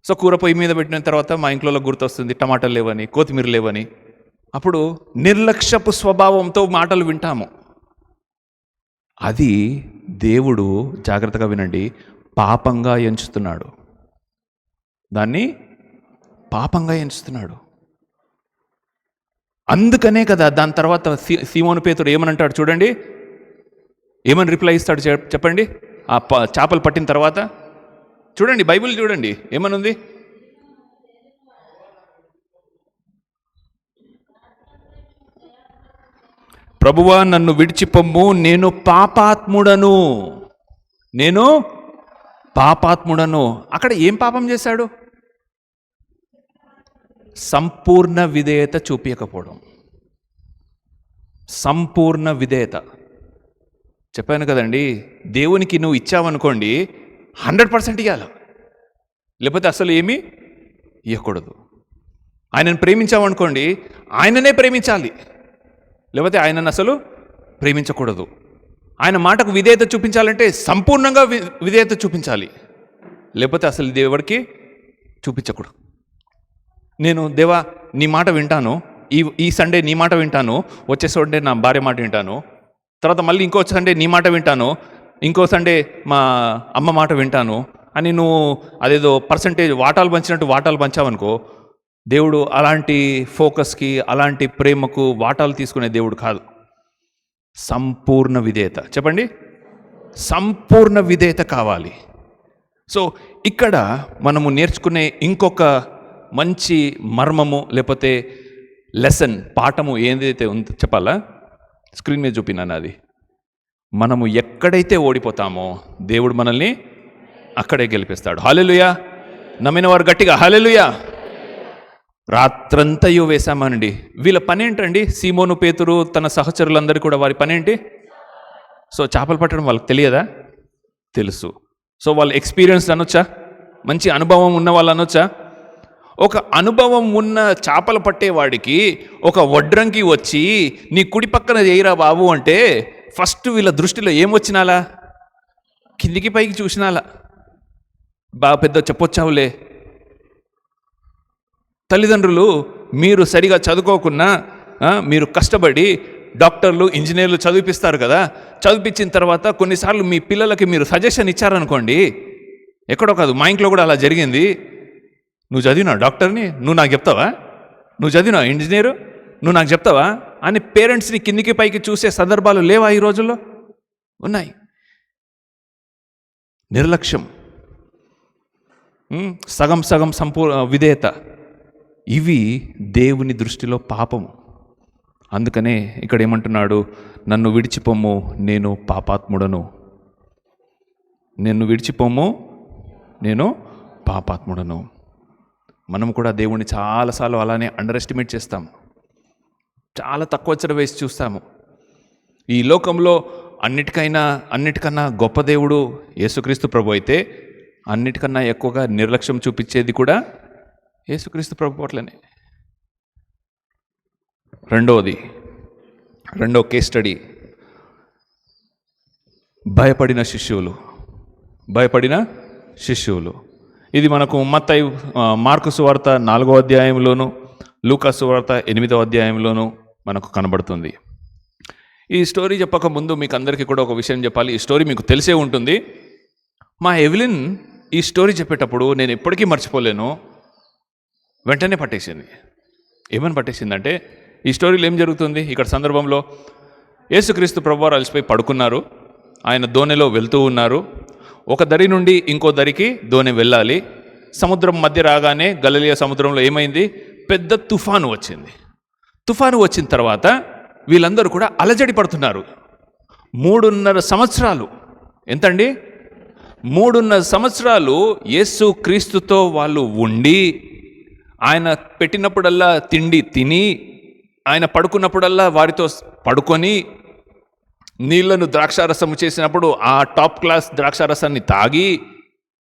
సో కూర పొయ్యి మీద పెట్టిన తర్వాత మా ఇంట్లో గుర్తొస్తుంది టమాటాలు లేవని, కొత్తిమీర లేవని. అప్పుడు నిర్లక్ష్యపు స్వభావంతో మాటలు వింటాము. అది దేవుడు, జాగ్రత్తగా వినండి, పాపంగా ఎంచుతున్నాడు. దాన్ని పాపంగా ఎంచుతున్నాడు. అందుకనే కదా దాని తర్వాత సీమోను పేతురు ఏమని అంటాడు చూడండి, ఏమని రిప్లై ఇస్తాడు చెప్పండి. ఆ చేపలు పట్టిన తర్వాత చూడండి, బైబిల్ చూడండి ఏమనుంది. ప్రభువా నన్ను విడిచిపొమ్ము, నేను పాపాత్ముడను. అక్కడ ఏం పాపం చేశాడు? సంపూర్ణ విధేయత చూపించకపోవడం. సంపూర్ణ విధేయత చెప్పాను కదండి. దేవునికి నువ్వు ఇచ్చావనుకోండి 100% ఇవ్వాలి, లేకపోతే అసలు ఏమీ ఇవ్వకూడదు. ఆయనను ప్రేమించావనుకోండి ఆయననే ప్రేమించాలి, లేకపోతే ఆయనను అసలు ప్రేమించకూడదు. ఆయన మాటకు విధేయత చూపించాలంటే సంపూర్ణంగా విధేయత చూపించాలి, లేకపోతే అసలు దేవుడికి చూపించకూడదు. నేను దేవా నీ మాట వింటాను, ఈ సండే నీ మాట వింటాను, వచ్చే సండే నా భార్య మాట వింటాను, తర్వాత మళ్ళీ ఇంకో సండే నీ మాట వింటాను, ఇంకో సండే మా అమ్మ మాట వింటాను అని నువ్వు అదేదో పర్సంటేజ్ వాటాలు పంచినట్టు వాటాలు పంచావనుకో, దేవుడు అలాంటి ఫోకస్కి, అలాంటి ప్రేమకు వాటాలు తీసుకునే దేవుడు కాదు. సంపూర్ణ విధేయత. చెప్పండి, సంపూర్ణ విధేయత కావాలి. సో ఇక్కడ మనము నేర్చుకునే ఇంకొక మంచి మర్మము, లేకపోతే లెసన్, పాఠము ఏదైతే ఉందో చెప్పాలా? స్క్రీన్ మీద చూపినాను. అది మనము ఎక్కడైతే ఓడిపోతామో దేవుడు మనల్ని అక్కడే గెలిపిస్తాడు. హల్లెలూయా. నమ్మిన వారు గట్టిగా హల్లెలూయా. రాత్రంతయు వేశామనండి. వీళ్ళ పని ఏంటండి? సీమోను, పేతురు, తన సహచరులందరూ కూడా వారి పని ఏంటి? సో చేపలు పట్టడం వాళ్ళకి తెలియదా? తెలుసు. సో వాళ్ళు ఎక్స్పీరియన్స్ అనొచ్చా? మంచి అనుభవం ఉన్న వాళ్ళు అనొచ్చా? ఒక అనుభవం ఉన్న చేపలు పట్టేవాడికి ఒక వడ్రంకి వచ్చి నీ కుడి పక్కన చేయరా బాబు అంటే ఫస్ట్ వీళ్ళ దృష్టిలో ఏమొచ్చినాలా? కిందికి పైకి చూసినాలా? బాగా పెద్ద చెప్పొచ్చావులే. తల్లిదండ్రులు మీరు సరిగా చదువుకోకున్నా మీరు కష్టపడి డాక్టర్లు, ఇంజనీర్లు చదివిపిస్తారు కదా. చదివిపించిన తర్వాత కొన్నిసార్లు మీ పిల్లలకి మీరు సజెషన్ ఇచ్చారనుకోండి, ఎక్కడో కాదు మా ఇంట్లో కూడా అలా జరిగింది. నువ్వు చదివినావు డాక్టర్ని, నువ్వు నాకు చెప్తావా? నువ్వు చదివినావు ఇంజనీరు, నువ్వు నాకు చెప్తావా అని పేరెంట్స్ని కిందికి పైకి చూసే సందర్భాలు లేవా ఈ రోజుల్లో? ఉన్నాయి. నిర్లక్ష్యం, సగం సగం విధేయత, ఇవి దేవుని దృష్టిలో పాపము. అందుకనే ఇక్కడ ఏమంటున్నాడు? నన్ను విడిచిపోము, నేను పాపాత్ముడను. నిన్ను విడిచిపోము, నేను పాపాత్ముడను. మనం కూడా దేవుణ్ణి చాలాసార్లు అలానే అండర్ ఎస్టిమేట్ చేస్తాం, చాలా తక్కువ అంచనా వేసి చూస్తాము. ఈ లోకంలో అన్నిటికన్నా గొప్ప దేవుడు యేసుక్రీస్తు ప్రభు అయితే, అన్నిటికన్నా ఎక్కువగా నిర్లక్ష్యం చూపించేది కూడా యేసుక్రీస్తు ప్రభు పట్లనే. రెండో కేస్ స్టడీ, భయపడిన శిష్యులు. ఇది మనకు మత్తయి, మార్కు సువార్త 4వ అధ్యాయంలోను, లూకా సువార్త 8వ అధ్యాయంలోను మనకు కనబడుతుంది. ఈ స్టోరీ చెప్పక ముందు మీకు అందరికీ కూడా ఒక విషయం చెప్పాలి. ఈ స్టోరీ మీకు తెలిసే ఉంటుంది. మా ఎవిలిన్ ఈ స్టోరీ చెప్పేటప్పుడు నేను ఎప్పటికీ మర్చిపోలేను, వెంటనే పట్టేసింది. ఏమని పట్టేసిందంటే, ఈ స్టోరీలో ఏం జరుగుతుంది? ఇక్కడ సందర్భంలో యేసుక్రీస్తు ప్రభువారు అలసిపోయి పడుకున్నారు. ఆయన దోణిలో వెళ్తూ ఉన్నారు. ఒక దరి నుండి ఇంకో దరికి దోణి వెళ్ళాలి. సముద్రం మధ్య రాగానే గలిలయ సముద్రంలో ఏమైంది? పెద్ద తుఫాను వచ్చింది. తుఫాను వచ్చిన తర్వాత వీళ్ళందరూ కూడా అలజడి పడుతున్నారు. 3.5 సంవత్సరాలు, ఎంతండి? 3.5 సంవత్సరాలు యేసు క్రీస్తుతో వాళ్ళు ఉండి, ఆయన పెట్టినప్పుడల్లా తిండి తిని, ఆయన పడుకున్నప్పుడల్లా వారితో పడుకొని, నీళ్లను ద్రాక్షారసము చేసినప్పుడు ఆ టాప్ క్లాస్ ద్రాక్షారసాన్ని తాగి,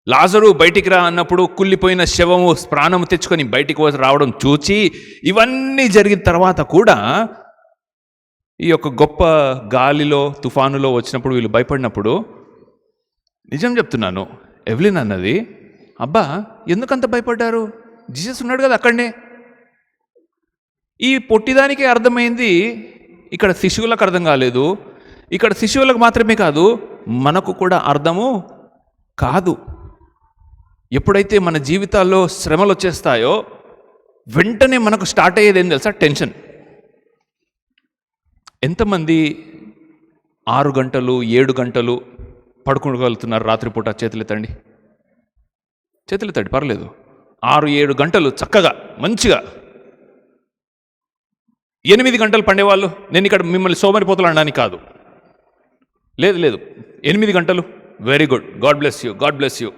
లాజరు బయటికి రా అన్నప్పుడు కుళ్ళిపోయిన శవము ప్రాణము తెచ్చుకొని బయటికి రావడం చూచి, ఇవన్నీ జరిగిన తర్వాత కూడా ఈ యొక్క గొప్ప గాలిలో, తుఫానులో వచ్చినప్పుడు వీళ్ళు భయపడినప్పుడు, నిజం చెప్తున్నాను, ఎవ్లిన్ అన్నది, అబ్బా ఎందుకంత భయపడ్డారు? జీసస్ ఉన్నాడు కదా అక్కడనే. ఈ పొట్టిదానికే అర్థమైంది, ఇక్కడ శిశువులకు అర్థం కాలేదు. ఇక్కడ శిశువులకు మాత్రమే కాదు, మనకు కూడా అర్థము కాదు. ఎప్పుడైతే మన జీవితాల్లో శ్రమలు వచ్చేస్తాయో వెంటనే మనకు స్టార్ట్ అయ్యేది ఏం తెలుసా? టెన్షన్. ఎంతమంది 6 గంటలు 7 గంటలు పడుకోగలుగుతున్నారు రాత్రిపూట? చేతులెత్తండి, పర్లేదు. 6-7 గంటలు చక్కగా మంచిగా. 8 గంటలు పండేవాళ్ళు, నేను ఇక్కడ మిమ్మల్ని సోమరిపోతులు అనడానికి కాదు, లేదు 8 గంటలు, very good, God bless you,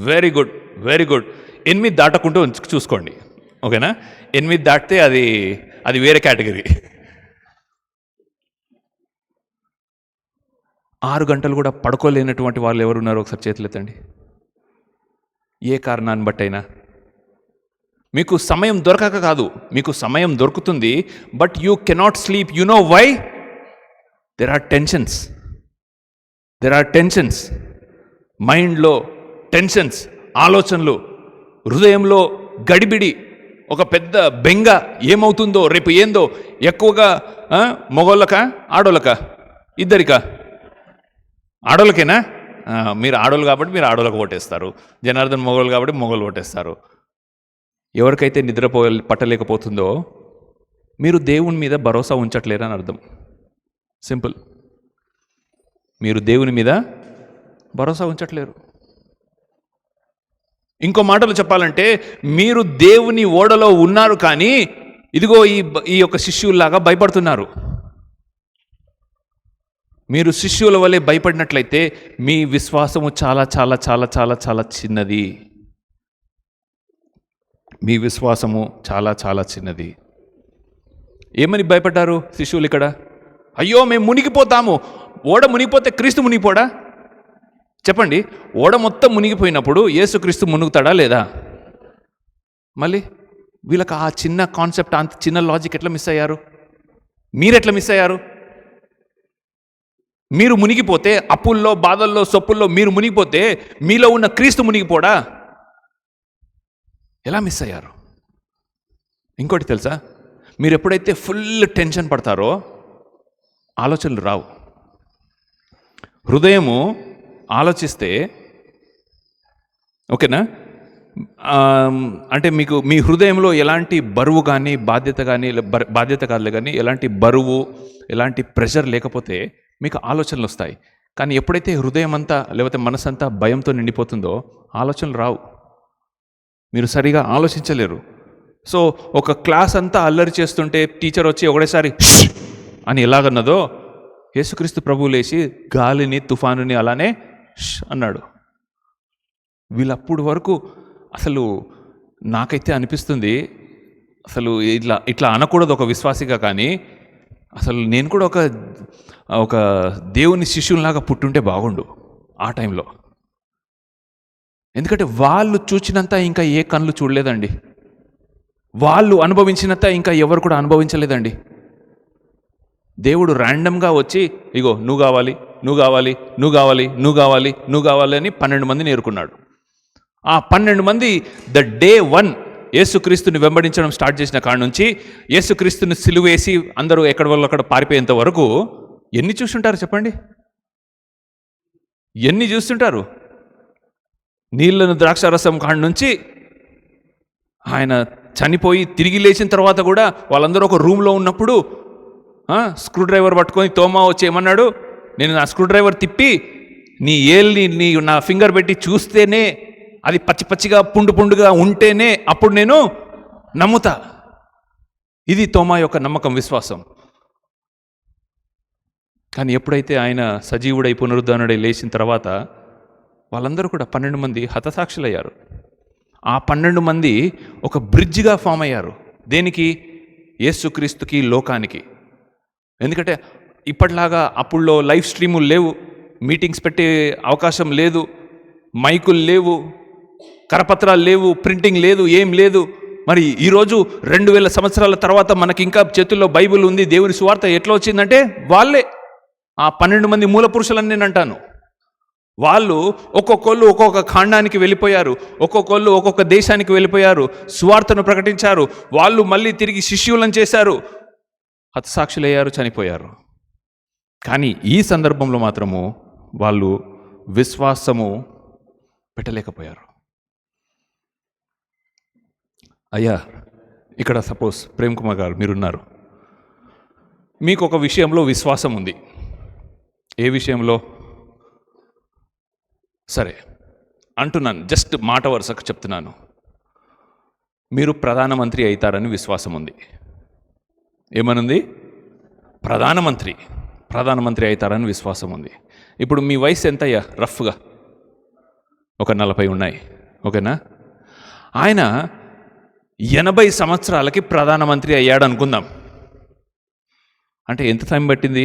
very good. 8 దాటకుంటూ చూసుకోండి, ఓకేనా? 8 దాటితే అది వేరే కేటగిరీ. 6 గంటలు కూడా పడుకోలేనటువంటి వాళ్ళు ఎవరున్నారో ఒకసారి చేతులెత్తండి. ఏ కారణాన్ని బట్టైనా. మీకు సమయం దొరకక కాదు, మీకు సమయం దొరుకుతుంది, but you cannot sleep. You know why? There are tensions. మైండ్లో టెన్షన్స్, ఆలోచనలు, హృదయంలో గడిబిడి, ఒక పెద్ద బెంగ. ఏమవుతుందో, రేపు ఏందో. ఎక్కువగా మగోళ్ళకా ఆడోళ్ళకా? ఇద్దరికా? ఆడోళ్ళకేనా? మీరు ఆడోళ్ళు కాబట్టి మీరు ఆడోళ్ళకు ఓటేస్తారు. జనార్దన్ మొగోళ్ళు కాబట్టి మొగోళ్ళు ఓటేస్తారు. ఎవరికైతే పట్టలేకపోతుందో మీరు దేవుని మీద భరోసా ఉంచట్లేరని అర్థం. సింపుల్. మీరు దేవుని మీద భరోసా ఉంచట్లేరు. ఇంకో మాటలు చెప్పాలంటే మీరు దేవుని ఓడలో ఉన్నారు, కానీ ఇదిగో ఈ యొక్క శిష్యుల్లాగా భయపడుతున్నారు. మీరు శిష్యుల వలె భయపడినట్లయితే మీ విశ్వాసము చాలా చాలా చాలా చాలా చాలా చిన్నది. మీ విశ్వాసము చాలా చాలా చిన్నది. ఏమని భయపడ్డారు శిష్యులు ఇక్కడ? అయ్యో మేము మునిగిపోతాము. ఓడ మునిగిపోతే క్రీస్తు మునిగిపోడా? చెప్పండి. ఓడ మొత్తం మునిగిపోయినప్పుడు యేసుక్రీస్తు మునుగుతాడా లేదా? మళ్ళీ వీళ్ళకి ఆ చిన్న కాన్సెప్ట్, అంత చిన్న లాజిక్ ఎట్లా మిస్ అయ్యారు? మీరెట్లా మిస్ అయ్యారు? మీరు మునిగిపోతే, అప్పుల్లో బాధల్లో సొప్పుల్లో మీరు మునిగిపోతే మీలో ఉన్న క్రీస్తు మునిగిపోడా? ఎలా మిస్ అయ్యారు? ఇంకోటి తెలుసా, మీరు ఎప్పుడైతే ఫుల్ టెన్షన్ పడతారో ఆలోచనలు రావు. హృదయము ఆలోచిస్తే, ఓకేనా, అంటే మీకు మీ హృదయంలో ఎలాంటి బరువు కానీ బాధ్యత కాదులే కానీ ఎలాంటి బరువు, ఎలాంటి ప్రెషర్ లేకపోతే మీకు ఆలోచనలు వస్తాయి. కానీ ఎప్పుడైతే హృదయం అంతా లేకపోతే మనసంతా భయంతో నిండిపోతుందో ఆలోచనలు రావు. మీరు సరిగా ఆలోచించలేరు. సో ఒక క్లాస్ అంతా అల్లరి చేస్తుంటే టీచర్ వచ్చి ఒకటేసారి అని ఎలాగన్నదో యేసుక్రీస్తు ప్రభువు లేచి గాలిని తుఫానుని అలానే అన్నాడు. వీళ్ళప్పుడు వరకు అసలు నాకైతే అనిపిస్తుంది, అసలు ఇట్లా అనకూడదు ఒక విశ్వాసిగా, కానీ అసలు నేను కూడా ఒక దేవుని శిష్యుల్లాగా పుట్టుంటే బాగుండు ఆ టైంలో. ఎందుకంటే వాళ్ళు చూచినంత ఇంకా ఏ కళ్ళు చూడలేదండి. వాళ్ళు అనుభవించినంత ఇంకా ఎవరు కూడా అనుభవించలేదండి. దేవుడు ర్యాండమ్గా వచ్చి ఇగో నువ్వు కావాలి, నువ్వు కావాలి, నువ్వు కావాలి, నువ్వు కావాలి, నువ్వు కావాలి అని 12 మందిని ఏరుకున్నాడు. ఆ 12 మంది డే 1 యేసుక్రీస్తుని వెంబడించడం స్టార్ట్ చేసిన కాడ నుంచి యేసుక్రీస్తుని సిలువేసి అందరూ ఎక్కడ వాళ్ళు అక్కడ పారిపోయేంత వరకు ఎన్ని చూస్తుంటారు చెప్పండి? ఎన్ని చూస్తుంటారు? నీళ్లను ద్రాక్షారసం కాడ నుంచి ఆయన చనిపోయి తిరిగి లేచిన తర్వాత కూడా వాళ్ళందరూ ఒక రూమ్లో ఉన్నప్పుడు స్క్రూ డ్రైవర్ పట్టుకొని తోమా వచ్చి ఏమన్నాడు, నేను నా స్క్రూ డ్రైవర్ తిప్పి నీ ఏల్ని నా ఫింగర్ పెట్టి చూస్తేనే, అది పచ్చి పచ్చిగా పుండుగా ఉంటేనే అప్పుడు నేను నమ్ముతా. ఇది తోమా యొక్క నమ్మకం, విశ్వాసం. కానీ ఎప్పుడైతే ఆయన సజీవుడై పునరుద్ధానుడై లేచిన తర్వాత వాళ్ళందరూ కూడా 12 మంది హతసాక్షులయ్యారు. ఆ 12 మంది ఒక బ్రిడ్జిగా ఫామ్ అయ్యారు. దేనికి? యేసుక్రీస్తుకి, లోకానికి. ఎందుకంటే ఇప్పటిలాగా అప్పుల్లో లైవ్ స్ట్రీములు లేవు, మీటింగ్స్ పెట్టే అవకాశం లేదు, మైకులు లేవు, కరపత్రాలు లేవు, ప్రింటింగ్ లేదు, ఏం లేదు. మరి ఈరోజు 2000 సంవత్సరాల తర్వాత మనకి ఇంకా చేతుల్లో బైబిల్ ఉంది. దేవుని సువార్త ఎట్లా వచ్చిందంటే వాళ్ళే, ఆ 12 మంది మూల పురుషులని నేను అంటాను. వాళ్ళు ఒక్కొక్కళ్ళు ఒక్కొక్క ఖండానికి వెళ్ళిపోయారు, ఒక్కొక్కళ్ళు ఒక్కొక్క దేశానికి వెళ్ళిపోయారు, సువార్తను ప్రకటించారు. వాళ్ళు మళ్ళీ తిరిగి శిష్యులను చేశారు, హతసాక్షులయ్యారు, చనిపోయారు. కానీ ఈ సందర్భంలో మాత్రము వాళ్ళు విశ్వాసము పెట్టలేకపోయారు. అయ్యా, ఇక్కడ సపోజ్ ప్రేమ్ కుమార్ గారు మీరున్నారు, మీకు ఒక విషయంలో విశ్వాసం ఉంది. ఏ విషయంలో? సరే అంటున్నాను, జస్ట్ మాట వరుసకు చెప్తున్నాను. మీరు ప్రధానమంత్రి అవుతారని విశ్వాసం ఉంది. ఏమనుంది? ప్రధానమంత్రి అవుతారని విశ్వాసం ఉంది. ఇప్పుడు మీ వయసు ఎంత అయ్యా? రఫ్గా ఒక 40 ఉన్నాయి, ఓకేనా? ఆయన 80 సంవత్సరాలకి ప్రధానమంత్రి అయ్యాడు అనుకుందాం. అంటే ఎంత టైం పట్టింది?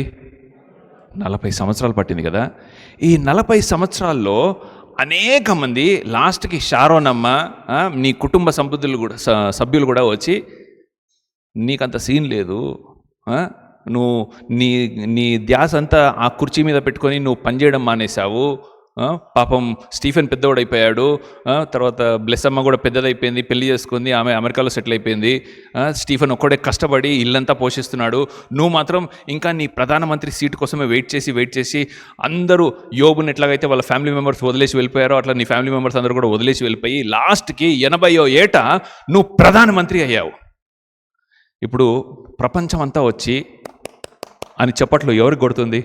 40 సంవత్సరాలు పట్టింది కదా. ఈ 40 సంవత్సరాల్లో అనేక మంది, లాస్ట్కి షారోనమ్మ, నీ కుటుంబ సభ్యులు కూడా వచ్చి నీకంత సీన్ లేదు, నువ్వు నీ ధ్యాస అంతా ఆ కుర్చీ మీద పెట్టుకొని నువ్వు పనిచేయడం మానేశావు, పాపం స్టీఫెన్ పెద్దోడైపోయాడు, తర్వాత బ్లెస్సమ్మ కూడా పెద్దదైపోయింది, పెళ్లి చేసుకుంది, ఆమె అమెరికాలో సెటిల్ అయిపోయింది. స్టీఫెన్ ఒక్కడే కష్టపడి ఇల్లంతా పోషిస్తున్నాడు. నువ్వు మాత్రం ఇంకా నీ ప్రధానమంత్రి సీటు కోసమే వెయిట్ చేసి అందరూ యోబుని ఎట్లాగైతే వాళ్ళ ఫ్యామిలీ మెంబర్స్ వదిలేసి వెళ్ళిపోయారో అట్లా నీ ఫ్యామిలీ మెంబర్స్ అందరూ కూడా వదిలేసి వెళ్ళిపోయి లాస్ట్కి 80వ ఏట నువ్వు ప్రధానమంత్రి అయ్యావు. ఇప్పుడు ప్రపంచం అంతా వచ్చి అని చెప్పట్లు ఎవరికి కొడుతుంది?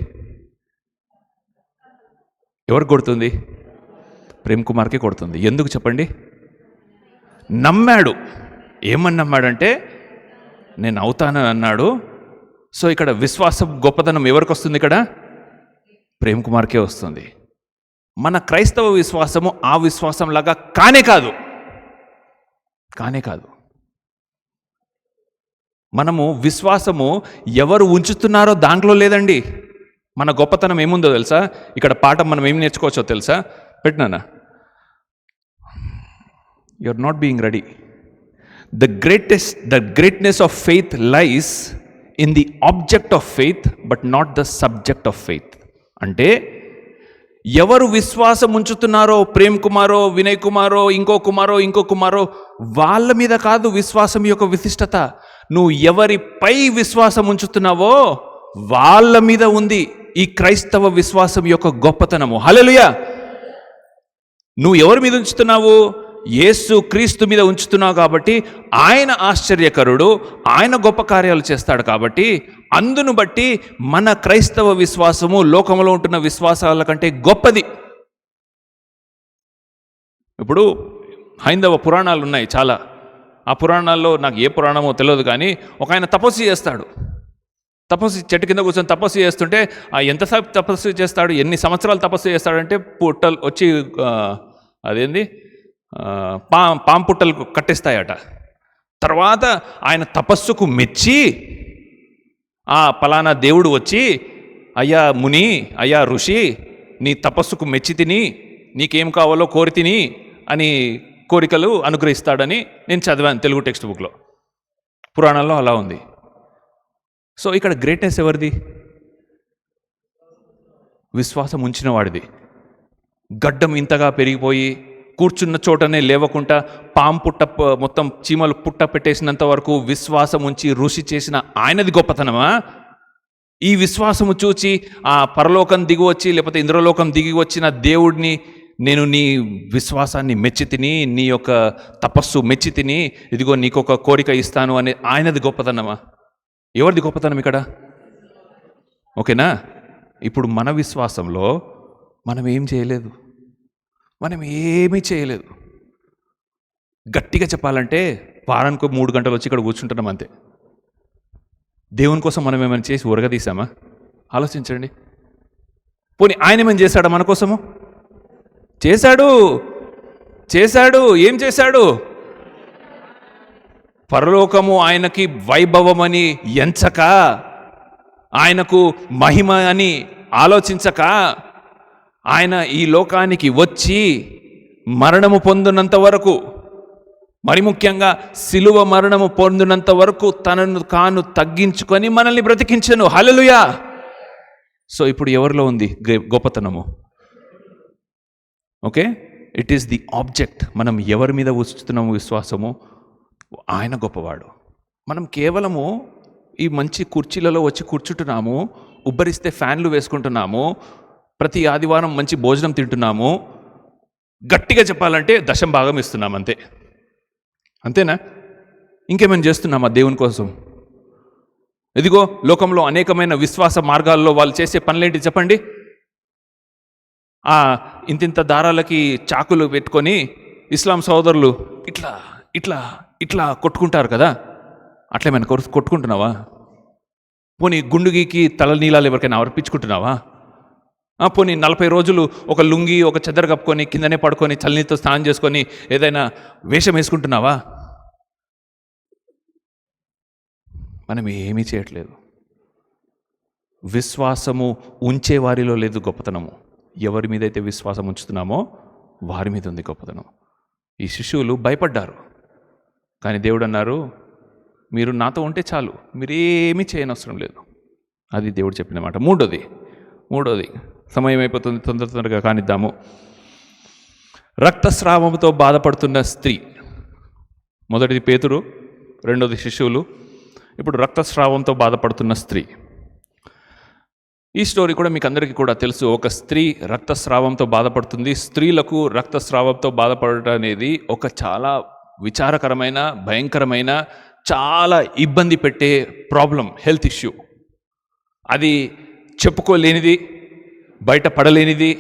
ఎవరికి కొడుతుంది? ప్రేమ్ కుమార్కే కొడుతుంది. ఎందుకు చెప్పండి? నమ్మాడు. ఏమని నమ్మాడంటే నేను అవుతానని అన్నాడు. సో ఇక్కడ విశ్వాసం గొప్పతనం ఎవరికి వస్తుంది? ఇక్కడ ప్రేమ్ కుమార్కే వస్తుంది. మన క్రైస్తవ విశ్వాసము ఆ విశ్వాసంలాగా కానే కాదు. మనము విశ్వాసము ఎవరు ఉంచుతున్నారో దాంట్లో లేదండి. మన గొప్పతనం ఏముందో తెలుసా? ఇక్కడ పాఠం మనం ఏం నేర్చుకోవచ్చో తెలుసా? పెట్టినానా? You are not being ready. The greatness of faith lies in the object of faith but not the subject of faith. అంటే ఎవరు విశ్వాసం ఉంచుతున్నారో, ప్రేమ్ కుమారో, వినయ్ కుమారో, ఇంకో కుమారో వాళ్ళ మీద కాదు విశ్వాసం యొక్క విశిష్టత. నువ్వు ఎవరిపై విశ్వాసం ఉంచుతున్నావో వాళ్ళ మీద ఉంది ఈ క్రైస్తవ విశ్వాసం యొక్క గొప్పతనము. హల్లెలూయా! నువ్వు ఎవరి మీద ఉంచుతున్నావు? యేసు క్రీస్తు మీద ఉంచుతున్నావు కాబట్టి ఆయన ఆశ్చర్యకరుడు, ఆయన గొప్ప కార్యాలు చేస్తాడు. కాబట్టి అందును బట్టి మన క్రైస్తవ విశ్వాసము లోకంలో ఉంటున్న విశ్వాసాల కంటే గొప్పది. ఇప్పుడు హైందవ పురాణాలు ఉన్నాయి చాలా. ఆ పురాణాల్లో నాకు ఏ పురాణమో తెలియదు, కానీ ఒక ఆయన తపస్సు చేస్తాడు. చెట్టు కింద కూర్చొని తపస్సు చేస్తుంటే ఎంతసేపు తపస్సు చేస్తాడు, ఎన్ని సంవత్సరాలు తపస్సు చేస్తాడంటే పుట్టలు వచ్చి అదేంది పాము పుట్టలు కట్టేస్తాయట. తర్వాత ఆయన తపస్సుకు మెచ్చి ఆ పలానా దేవుడు వచ్చి, అయ్యా ముని, అయ్యా ఋషి, నీ తపస్సుకు మెచ్చి తిని నీకేం కావాలో కోరి తిని అని కోరికలు అనుగ్రహిస్తాడని నేను చదివాను తెలుగు టెక్స్ట్ బుక్లో. పురాణాల్లో అలా ఉంది. సో ఇక్కడ గ్రేట్నెస్ ఎవరిది? విశ్వాసం ఉంచిన వాడిది. గడ్డం ఇంతగా పెరిగిపోయి కూర్చున్న చోటనే లేవకుండా పాము పుట్ట మొత్తం చీమలు పుట్ట పెట్టేసినంత వరకు విశ్వాసం ఉంచి ఋషి చేసిన ఆయనది గొప్పతనమా? ఈ విశ్వాసము చూచి ఆ పరలోకం దిగి వచ్చి లేకపోతే ఇంద్రలోకం దిగి వచ్చిన దేవుడిని నేను నీ విశ్వాసాన్ని మెచ్చి తిని, నీ యొక్క తపస్సు మెచ్చి తిని, ఇదిగో నీకొక కోరిక ఇస్తాను అనే ఆయనది గొప్పతనమా? ఎవరిది గొప్పతనం ఇక్కడ? ఓకేనా? ఇప్పుడు మన విశ్వాసంలో మనం ఏమీ చేయలేదు. గట్టిగా చెప్పాలంటే వారానికి 3 గంటలు వచ్చి ఇక్కడ కూర్చుంటున్నాం అంతే. దేవుని కోసం మనం ఏమైనా చేసి ఉరగదీసామా? ఆలోచించండి. పోనీ ఆయన ఏమైనా చేశాడా మన కోసము? చేశాడు. ఏం చేశాడు? పరలోకము ఆయనకి వైభవమని ఎంచక, ఆయనకు మహిమ అని ఆలోచించక, ఆయన ఈ లోకానికి వచ్చి మరణము పొందినంత వరకు, మరి ముఖ్యంగా సిలువ మరణము పొందినంత వరకు తనను కాను తగ్గించుకొని మనల్ని బ్రతికించెను. హల్లెలూయా! సో ఇప్పుడు ఎవరిలో ఉంది గొప్పతనము? Okay, it is the object. మనం ఎవరి మీద ఉంచుతున్నాము విశ్వాసము? ఆయన గొప్పవాడు. మనం కేవలము ఈ మంచి కుర్చీలలో వచ్చి కూర్చుంటున్నాము, ఉబ్బరిస్తే ఫ్యాన్లు వేసుకుంటున్నాము, ప్రతి ఆదివారం మంచి భోజనం తింటున్నాము, గట్టిగా చెప్పాలంటే దశం భాగం ఇస్తున్నాం అంతేనా? ఇంకేమైనా చేస్తున్నామా దేవుని కోసం? ఇదిగో లోకంలో అనేకమైన విశ్వాస మార్గాల్లో వాళ్ళు చేసే పనులేంటి చెప్పండి? ఇంతింత దారాలకి చాకులు పెట్టుకొని ఇస్లాం సోదరులు ఇట్లా ఇట్లా ఇట్లా కొట్టుకుంటారు కదా, అట్లేమైనా కొట్టుకుంటున్నావా? పోనీ గుండుగికి తల నీలాలు ఎవరికైనా అర్పించుకుంటున్నావా? పోనీ 40 రోజులు ఒక లుంగి ఒక చెద్దరు కప్పుకొని కిందనే పడుకొని చల్లనీతో స్నానం చేసుకొని ఏదైనా వేషం వేసుకుంటున్నావా? మనం ఏమీ చేయట్లేదు. విశ్వాసము ఉంచే వారిలో లేదు గొప్పతనము. ఎవరి మీద అయితే విశ్వాసం ఉంచుతున్నామో వారి మీద ఉంది గొప్పతనం. ఈ శిష్యులు భయపడ్డారు, కానీ దేవుడు అన్నారు, మీరు నాతో ఉంటే చాలు, మీరేమీ చేయనవసరం లేదు. అది దేవుడు చెప్పిన మాట. మూడోది సమయం అయిపోతుంది, తొందరగా కానిద్దాము. రక్తస్రావంతో బాధపడుతున్న స్త్రీ, మొదటిది పేతురు, రెండోది శిశువులు, ఇప్పుడు రక్తస్రావంతో బాధపడుతున్న స్త్రీ. ఈ స్టోరీ కూడా మీకు అందరికీ కూడా తెలుసు. ఒక స్త్రీ రక్తస్రావంతో బాధపడుతుంది. స్త్రీలకు రక్తస్రావంతో బాధపడటం అనేది ఒక చాలా విచారకరమైన, భయంకరమైన, చాలా ఇబ్బంది పెట్టే ప్రాబ్లం, హెల్త్ ఇష్యూ. అది చెప్పుకోలేనిది, బయట పడలేనిది.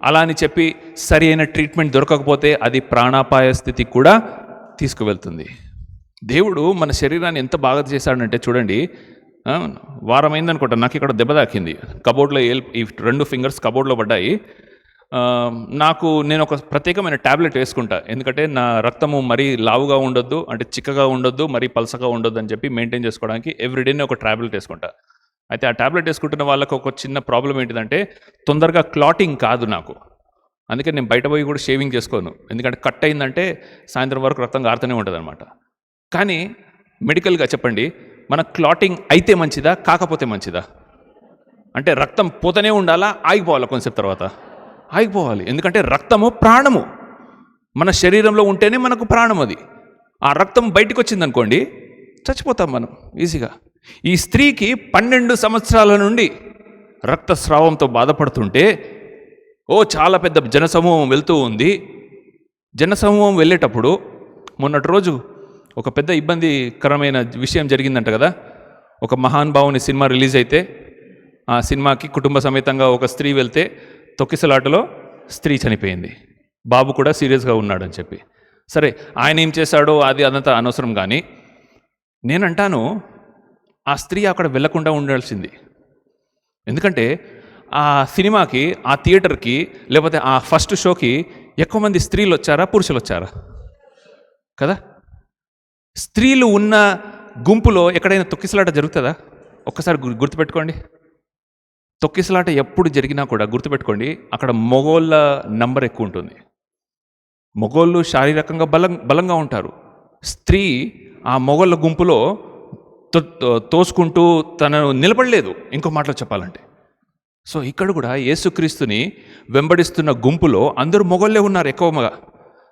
అలా అని చెప్పి సరి అయిన ట్రీట్మెంట్ దొరకకపోతే అది ప్రాణాపాయ స్థితికి కూడా తీసుకువెళ్తుంది. దేవుడు మన శరీరాన్ని ఎంత బాగా చేశాడంటే చూడండి, వారం అయిందనుకుంటా నాకు ఇక్కడ దెబ్బ తాకింది. కబోర్డ్లో ఈ 2 ఫింగర్స్ కబోర్డ్లో పడ్డాయి. నేను ఒక ప్రత్యేకమైన ట్యాబ్లెట్ వేసుకుంటా, ఎందుకంటే నా రక్తము మరీ లావుగా ఉండొద్దు, అంటే చిక్కగా ఉండొద్దు, మరీ పలసగా ఉండొద్దు అని చెప్పి మెయింటైన్ చేసుకోవడానికి ఎవ్రీడేనే ఒక ట్యాబ్లెట్ వేసుకుంటా. అయితే ఆ ట్యాబ్లెట్ వేసుకుంటున్న వాళ్ళకు ఒక చిన్న ప్రాబ్లం ఏంటిదంటే తొందరగా క్లాటింగ్ కాదు నాకు. అందుకే నేను బయట పోయి కూడా షేవింగ్ చేసుకోను, ఎందుకంటే కట్ అయిందంటే సాయంత్రం వరకు రక్తం గారుతూనే ఉంటుంది అనమాట. కానీ మెడికల్గా చెప్పండి, మన క్లాటింగ్ అయితే మంచిదా కాకపోతే మంచిదా? అంటే రక్తం పోతూనే ఉండాలా, ఆగిపోవాలా? కొంచెంసేపు తర్వాత ఆగిపోవాలి, ఎందుకంటే రక్తము ప్రాణము. మన శరీరంలో ఉంటేనే మనకు ప్రాణం. అది ఆ రక్తం బయటకు వచ్చిందనుకోండి చచ్చిపోతాం మనం ఈజీగా. ఈ స్త్రీకి 12 సంవత్సరాల నుండి రక్తస్రావంతో బాధపడుతుంటే చాలా పెద్ద జనసమూహం వెళ్తూ ఉంది. జనసమూహం వెళ్ళేటప్పుడు మొన్నటి రోజు ఒక పెద్ద ఇబ్బందికరమైన విషయం జరిగిందంట కదా. ఒక మహానుభావుని సినిమా రిలీజ్ అయితే ఆ సినిమాకి కుటుంబ సమేతంగా ఒక స్త్రీ వెళ్తే తొక్కిసలాటలో స్త్రీ చనిపోయింది. బాబు కూడా సీరియస్గా ఉన్నాడని చెప్పి. సరే, ఆయన ఏం చేశాడో అదంతా అనవసరం. కానీ నేనంటాను, ఆ స్త్రీ అక్కడ వెళ్లకుండా ఉండాల్సింది. ఎందుకంటే ఆ సినిమాకి, ఆ థియేటర్కి, లేకపోతే ఆ ఫస్ట్ షోకి ఎక్కువ మంది స్త్రీలు వచ్చారా, పురుషులు వచ్చారా? కదా. స్త్రీలు ఉన్న గుంపులో ఎక్కడైనా తొక్కిసలాట జరుగుతుందా? ఒక్కసారి గుర్తుపెట్టుకోండి. తొక్కిసలాట ఎప్పుడు జరిగినా కూడా గుర్తుపెట్టుకోండి, అక్కడ మగోళ్ళ నంబర్ ఎక్కువ ఉంటుంది. మగోళ్ళు శారీరకంగా బలంగా ఉంటారు. స్త్రీ ఆ మగోళ్ళ గుంపులో తోసుకుంటూ తనను నిలబడలేదు, ఇంకో మాటలో చెప్పాలంటే. సో ఇక్కడ కూడా యేసుక్రీస్తుని వెంబడిస్తున్న గుంపులో అందరూ మొగోళ్ళే ఉన్నారు ఎక్కువగా.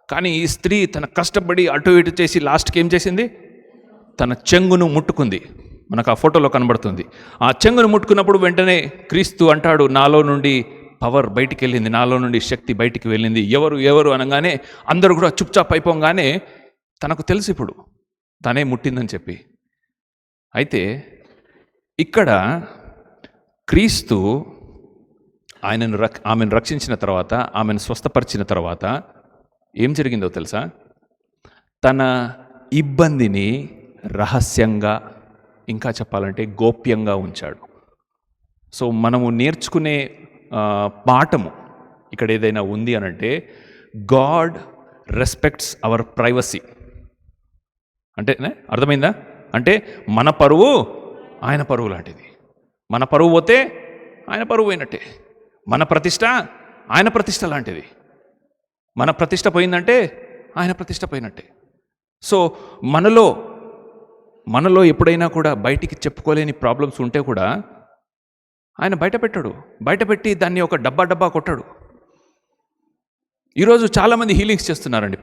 కానీ ఈ స్త్రీ తన కష్టపడి అటు ఇటు చేసి లాస్ట్కి ఏం చేసింది? తన చెంగును ముట్టుకుంది. మనకు ఆ ఫోటోలో కనబడుతుంది. ఆ చెంగును ముట్టుకున్నప్పుడు వెంటనే క్రీస్తు అంటాడు, నాలో నుండి పవర్ బయటికి వెళ్ళింది, నాలో నుండి శక్తి బయటికి వెళ్ళింది. ఎవరు అనగానే అందరూ కూడా చుప్చాప్ అయిపోగానే తనకు తెలుసు ఇప్పుడు తనే ముట్టిందని చెప్పి. అయితే ఇక్కడ క్రీస్తు ఆమెను రక్షించిన తర్వాత, ఆమెను స్వస్థపరిచిన తర్వాత ఏం జరిగిందో తెలుసా? తన ఇబ్బందిని రహస్యంగా, ఇంకా చెప్పాలంటే గోప్యంగా ఉంచాడు. సో మనము నేర్చుకునే పాఠము ఇక్కడ ఏదైనా ఉంది అనంటే, గాడ్ రెస్పెక్ట్స్ అవర్ ప్రైవసీ. అంటే అర్థమైందా? అంటే మన పరువు ఆయన పరువు లాంటిది. మన పరువు పోతే ఆయన పరువు పోయినట్టే. మన ప్రతిష్ట ఆయన ప్రతిష్ట లాంటిది. మన ప్రతిష్ట పోయిందంటే ఆయన ప్రతిష్ట పోయినట్టే. సో మనలో ఎప్పుడైనా కూడా బయటికి చెప్పుకోలేని ప్రాబ్లమ్స్ ఉంటే కూడా ఆయన బయటపెట్టి దాన్ని ఒక డబ్బా కొట్టాడు. ఈరోజు చాలామంది హీలింగ్స్ చేస్తున్నారండి.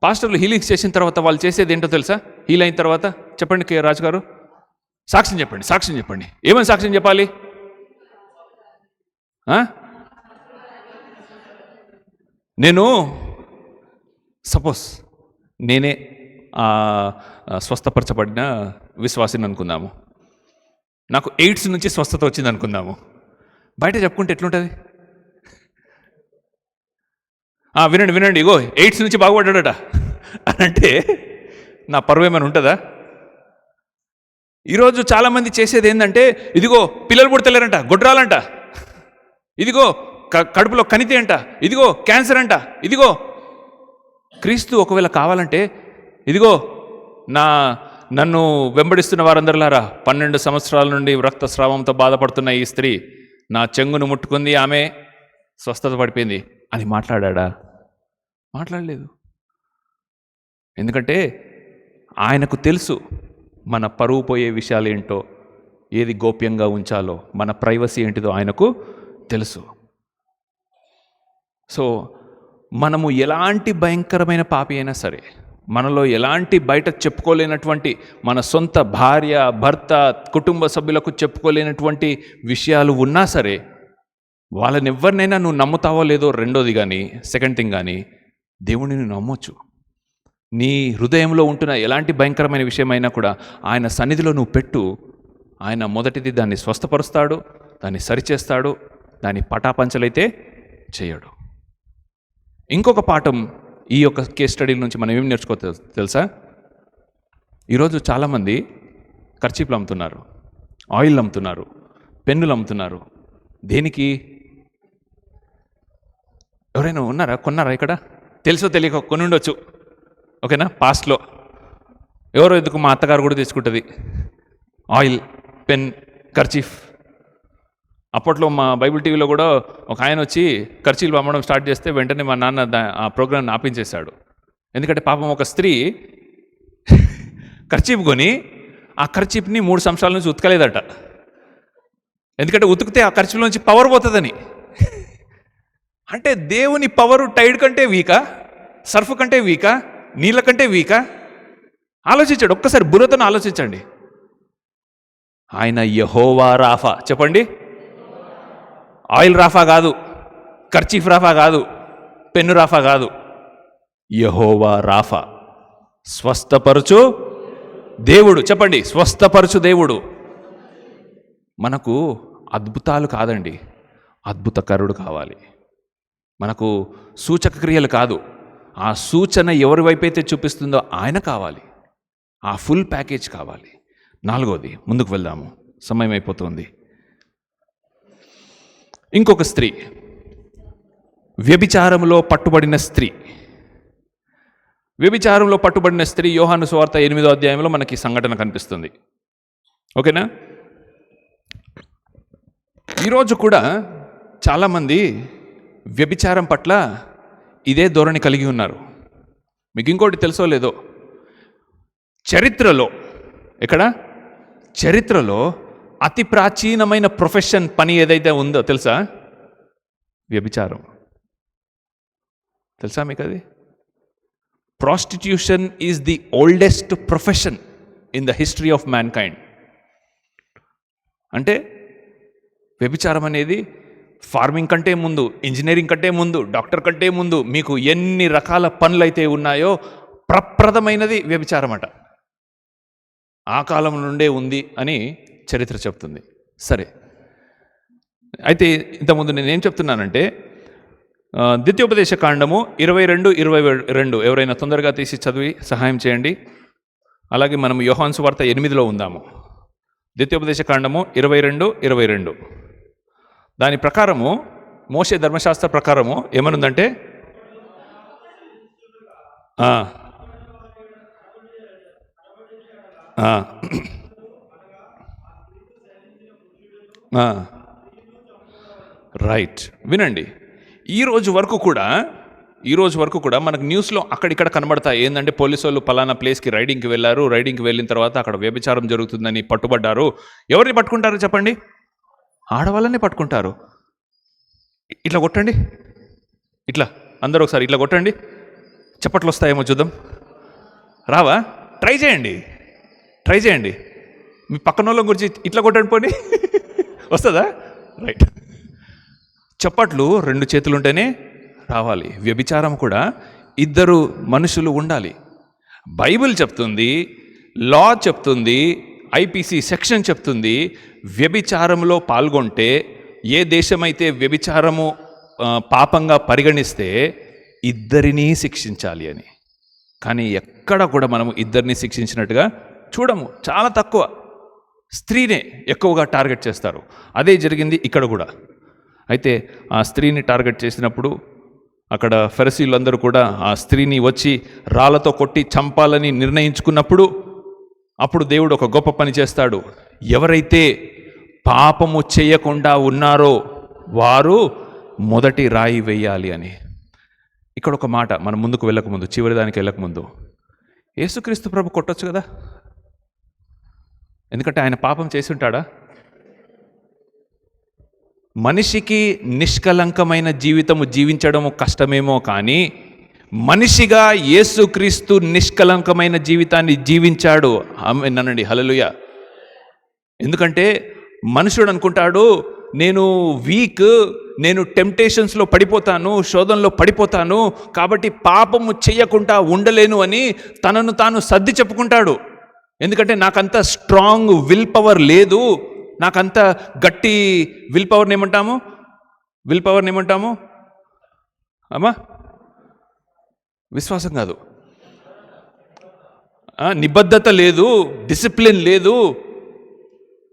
పాస్టర్లు హీలింగ్స్ చేసిన తర్వాత వాళ్ళు చేసేది ఏంటో తెలుసా? హీల్ అయిన తర్వాత చెప్పండి కే రాజు గారు, సాక్ష్యం చెప్పండి. ఏమని సాక్ష్యం చెప్పాలి? నేను సపోజ్ నేనే స్వస్థపరచబడిన విశ్వాసిని అనుకుందాము. నాకు ఎయిడ్స్ నుంచి స్వస్థత వచ్చింది అనుకుందాము. బయట చెప్పుకుంటే ఎట్లుంటుంది? వినండి, ఇగో ఎయిడ్స్ నుంచి బాగుపడ్డాడట అని అంటే నా పరువు ఏమైనా ఉంటుందా? ఈరోజు చాలామంది చేసేది ఏంటంటే, ఇదిగో పిల్లలు పుడతలేరంట, గొడ్రాలంట, ఇదిగో కడుపులో కణితి అంట, ఇదిగో క్యాన్సర్ అంట, ఇదిగో. క్రీస్తు ఒకవేళ కావాలంటే, ఇదిగో నన్ను వెంబడిస్తున్న వారందరిలారా, 12 సంవత్సరాల నుండి రక్తస్రావంతో బాధపడుతున్న ఈ స్త్రీ నా చెంగును ముట్టుకుంది, ఆమె స్వస్థత పడిపోయింది అని మాట్లాడా? మాట్లాడలేదు. ఎందుకంటే ఆయనకు తెలుసు మన పరువు పోయే విషయాలు ఏంటో, ఏది గోప్యంగా ఉంచాలో, మన ప్రైవసీ ఏంటిదో ఆయనకు తెలుసు. సో మనము ఎలాంటి భయంకరమైన పాపి అయినా సరే, మనలో ఎలాంటి బయట చెప్పుకోలేనటువంటి మన సొంత భార్య, భర్త, కుటుంబ సభ్యులకు చెప్పుకోలేనటువంటి విషయాలు ఉన్నా సరే, వాళ్ళని ఎవరినైనా నువ్వు నమ్ముతావో లేదో రెండోది కానీ, సెకండ్ థింగ్ కానీ, దేవుడిని నువ్వు నమ్మొచ్చు. నీ హృదయంలో ఉంటున్న ఎలాంటి భయంకరమైన విషయమైనా కూడా ఆయన సన్నిధిలో నువ్వు పెట్టు. ఆయన మొదటిది దాన్ని స్వస్థపరుస్తాడు, దాన్ని సరిచేస్తాడు, దాన్ని పటాపంచలైతే చేయడు. ఇంకొక పాఠం ఈ యొక్క కేస్ స్టడీల నుంచి మనం ఏం నేర్చుకో తెలుసా? ఈరోజు చాలామంది కర్చీపులు అమ్ముతున్నారు, ఆయిల్ అమ్ముతున్నారు, పెన్నులు అమ్ముతున్నారు. దేనికి? ఎవరైనా కొన్నారా ఇక్కడ? తెలుసో తెలియక కొని ఉండొచ్చు, ఓకేనా? పాస్ట్లో ఎవరో ఎందుకు మా అత్తగారు కూడా తీసుకుంటుంది ఆయిల్, పెన్, కర్చీఫ్. అప్పట్లో మా బైబిల్ టీవీలో కూడా ఒక ఆయన వచ్చి కర్చీలు అమ్మడం స్టార్ట్ చేస్తే వెంటనే మా నాన్న ఆ ప్రోగ్రామ్ని ఆపించేశాడు. ఎందుకంటే పాపం ఒక స్త్రీ కర్చీప్ కొని ఆ కర్చీప్ని 3 సంవత్సరాల నుంచి ఉతకలేదట. ఎందుకంటే ఉతికితే ఆ కర్చీప్ నుంచి పవర్ పోతుందని. అంటే దేవుని పవరు టైడ్ కంటే వీకా, సర్ఫ్ కంటే వీకా, నీళ్ళ కంటే వీకా? ఆలోచించండి, ఒక్కసారి బుర్రతో ఆలోచించండి. ఆయన యెహోవా రాఫా. చెప్పండి. ఆయిల్ రాఫా కాదు, కర్చీఫ్ రాఫా కాదు, పెన్ను రాఫా కాదు. యెహోవా రాఫా, స్వస్థపరచు దేవుడు. చెప్పండి, స్వస్థపరచు దేవుడు. మనకు అద్భుతాలు కాదండి, అద్భుతకరుడు కావాలి. మనకు సూచక క్రియలు కాదు, ఆ సూచన ఎవరి వైపైతే చూపిస్తుందో ఆయన కావాలి. ఆ ఫుల్ ప్యాకేజ్ కావాలి. 4వది, ముందుకు వెళ్దాము, సమయం అయిపోతుంది. ఇంకొక స్త్రీ, వ్యభిచారంలో పట్టుబడిన స్త్రీ. వ్యభిచారంలో పట్టుబడిన స్త్రీ యోహాను సువార్త 8వ అధ్యాయంలో మనకి సంఘటన కనిపిస్తుంది, ఓకేనా? ఈరోజు కూడా చాలామంది వ్యభిచారం పట్ల ఇదే ధోరణి కలిగి ఉన్నారు. మీకు ఇంకోటి తెలుసో లేదో, చరిత్రలో చరిత్రలో అతి ప్రాచీనమైన ప్రొఫెషన్, పని ఏదైతే ఉందో తెలుసా? వ్యభిచారం. తెలుసా మీకు అది? Prostitution is the oldest profession in the history of man kind. అంటే వ్యభిచారం అనేది ఫార్మింగ్ కంటే ముందు, ఇంజనీరింగ్ కంటే ముందు, డాక్టర్ కంటే ముందు, మీకు ఎన్ని రకాల పనులు అయితే ఉన్నాయో ప్రప్రథమైనది వ్యభిచారం అట. ఆ కాలం నుండే ఉంది అని చరిత్ర చెప్తుంది. సరే, అయితే ఇంతకుముందు నేనేం చెప్తున్నానంటే, ద్వితీయోపదేశ కాండము 22 ఎవరైనా తొందరగా తీసి చదివి సహాయం చేయండి. అలాగే మనం యోహాను సువార్త 8లో ఉందాము. ద్వితీయోపదేశ కాండము 22 దాని ప్రకారము, మోషే ధర్మశాస్త్ర ప్రకారము ఏమనుందంటే, రైట్, వినండి. ఈ రోజు వరకు కూడా మనకు న్యూస్లో అక్కడిక్కడ కనబడతాయి. ఏంటంటే పోలీసు వాళ్ళు పలానా ప్లేస్కి రైడింగ్కి వెళ్ళారు, రైడింగ్కి వెళ్ళిన తర్వాత అక్కడ వ్యభిచారం జరుగుతుందని పట్టుబడ్డారు. ఎవరిని పట్టుకుంటారు చెప్పండి? ఆడవాళ్ళని పట్టుకుంటారు. ఇట్లా కొట్టండి, ఇట్లా అందరూ ఒకసారి ఇట్లా కొట్టండి, చప్పట్లు వస్తాయేమో చూద్దాం. రావా? ట్రై చేయండి. మీ పక్కన వాళ్ళ గురించి ఇట్లా కొట్టండి, పోనీ వస్తుందా? రైట్. చప్పట్లు 2 చేతులు ఉంటేనే రావాలి. వ్యభిచారం కూడా 2 మనుషులు ఉండాలి. బైబిల్ చెప్తుంది, లా చెప్తుంది, ఐపీసీ సెక్షన్ చెప్తుంది, వ్యభిచారంలో పాల్గొంటే, ఏ దేశమైతే వ్యభిచారము పాపంగా పరిగణిస్తే 2 శిక్షించాలి అని. కానీ ఎక్కడ కూడా మనము 2 శిక్షించినట్టుగా చూడము. చాలా తక్కువ. స్త్రీనే ఎక్కువగా టార్గెట్ చేస్తారు. అదే జరిగింది ఇక్కడ కూడా. అయితే ఆ స్త్రీని టార్గెట్ చేసినప్పుడు అక్కడ ఫరిసీయులందరూ కూడా ఆ స్త్రీని వచ్చి రాళ్లతో కొట్టి చంపాలని నిర్ణయించుకున్నప్పుడు, అప్పుడు దేవుడు ఒక గొప్ప పని చేస్తాడు. ఎవరైతే పాపము చేయకుండా ఉన్నారో వారు మొదటి రాయి వేయాలి అని. ఇక్కడ ఒక మాట, మనం ముందుకు వెళ్ళకముందు, చివరి దానికి వెళ్ళకముందు, యేసుక్రీస్తు ప్రభు కొట్టొచ్చు కదా? ఎందుకంటే ఆయన పాపం చేసి ఉంటాడా? మనిషికి నిష్కలంకమైన జీవితము జీవించడము కష్టమేమో కానీ మనిషిగా యేసుక్రీస్తు నిష్కలంకమైన జీవితాన్ని జీవించాడు. ఆమేనండి, హల్లెలూయా. ఎందుకంటే మనుషుడు అనుకుంటాడు, నేను వీక్, నేను టెంప్టేషన్స్లో పడిపోతాను, శోధనలో పడిపోతాను, కాబట్టి పాపము చేయకుండా ఉండలేను అని తనను తాను సర్ది చెప్పుకుంటాడు. ఎందుకంటే నాకంత స్ట్రాంగ్ విల్ పవర్ లేదు, నాకంత గట్టి విల్ పవర్ని ఏమంటాము అమ్మా? విశ్వాసం కాదు, నిబద్ధత లేదు, డిసిప్లిన్ లేదు.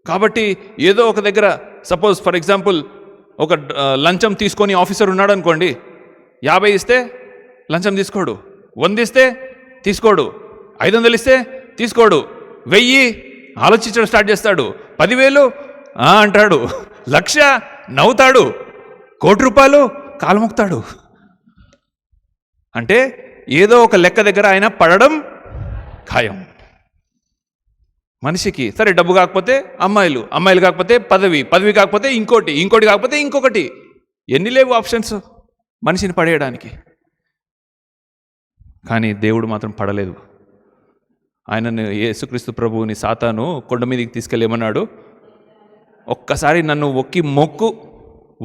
కాబట్టి ఏదో ఒక దగ్గర సపోజ్ ఫర్ ఎగ్జాంపుల్ ఒక లంచం తీసుకొని ఆఫీసర్ ఉన్నాడు అనుకోండి, 50 ఇస్తే లంచం తీసుకోడు, 100 ఇస్తే తీసుకోడు, 500 ఇస్తే తీసుకోడు, 1000 ఆలోచించడం స్టార్ట్ చేస్తాడు, 10,000 అంటాడు, 1,00,000 నవ్వుతాడు, 1,00,00,000 రూపాయలు కాలుమొక్తాడు. అంటే ఏదో ఒక లెక్క దగ్గర ఆయన పడడం ఖాయం. మనిషికి సరే డబ్బు కాకపోతే అమ్మాయిలు కాకపోతే పదవి కాకపోతే ఇంకోటి కాకపోతే ఇంకొకటి, ఎన్ని లేవు ఆప్షన్స్ మనిషిని పడేయడానికి. కానీ దేవుడు మాత్రం పడలేదు. ఆయనను యేసుక్రీస్తు ప్రభువుని సాతాను కొండ మీదకి తీసుకెళ్ళేమన్నాడు, ఒక్కసారి నన్ను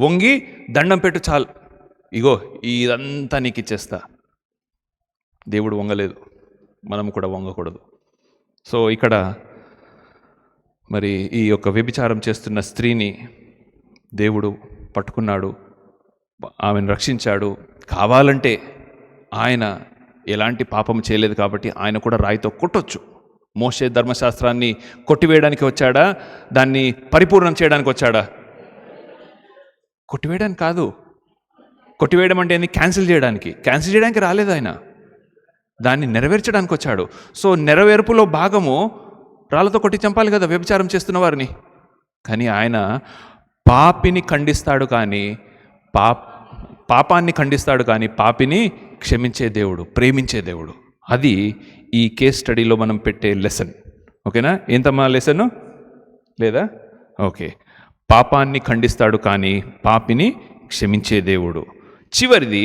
వంగి దండం పెట్టు చాలు, ఇగో ఇదంతా నీకు ఇచ్చేస్తా. దేవుడు వంగలేదు, మనం కూడా వంగకూడదు. సో ఇక్కడ మరి ఈ యొక్క వ్యభిచారం చేస్తున్న స్త్రీని దేవుడు పట్టుకున్నాడు, ఆమెను రక్షించాడు. కావాలంటే ఆయన ఎలాంటి పాపం చేయలేదు కాబట్టి ఆయన కూడా రాయితో కొట్టొచ్చు. మోషే ధర్మశాస్త్రాన్ని కొట్టివేయడానికి వచ్చాడా, దాన్ని పరిపూర్ణం చేయడానికి వచ్చాడా? కొట్టివేయడానికి కాదు. కొట్టివేయడం అంటే ఏంది? క్యాన్సిల్ చేయడానికి రాలేదు ఆయన, దాన్ని నెరవేర్చడానికి వచ్చాడు. సో నెరవేర్పులో భాగము రాళ్ళతో కొట్టి చంపాలి కదా వ్యభిచారం చేస్తున్న వారిని. కానీ ఆయన పాపిని ఖండిస్తాడు కానీ పాపాన్ని ఖండిస్తాడు కానీ పాపిని క్షమించే దేవుడు, ప్రేమించే దేవుడు. అది ఈ కేస్ స్టడీలో మనం పెట్టే లెసన్. ఓకేనా? ఏంటమ్మా లెసన్ లేదా? ఓకే. పాపాన్ని ఖండిస్తాడు కానీ పాపిని క్షమించే దేవుడు. చివరిది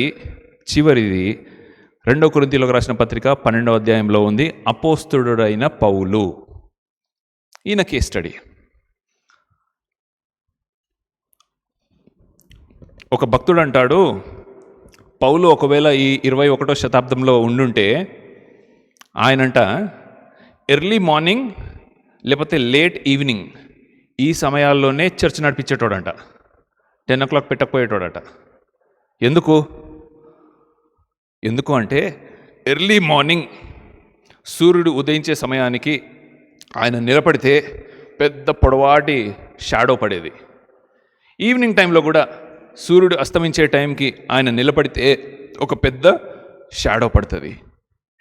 2 కొరింథీయులకు రాసిన పత్రిక 12వ అధ్యాయంలో ఉంది. అపోస్తలుడైన పౌలు, ఈయన కేస్ స్టడీ. ఒక భక్తుడు అంటాడు, పౌలు ఒకవేళ ఈ 21వ శతాబ్దంలో ఉండుంటే ఆయనంట ఎర్లీ మార్నింగ్ లేకపోతే లేట్ ఈవినింగ్ ఈ సమయాల్లోనే చర్చ్ నడిపించేటోడంట, 10 o'clock పెట్టకపోయేటోడట. ఎందుకు అంటే ఎర్లీ మార్నింగ్ సూర్యుడు ఉదయించే సమయానికి ఆయన నిలబడితే పెద్ద పొడవాటి షాడో పడేది. ఈవినింగ్ టైంలో కూడా సూర్యుడు అస్తమించే టైంకి ఆయన నిలబడితే ఒక పెద్ద షాడో పడుతుంది.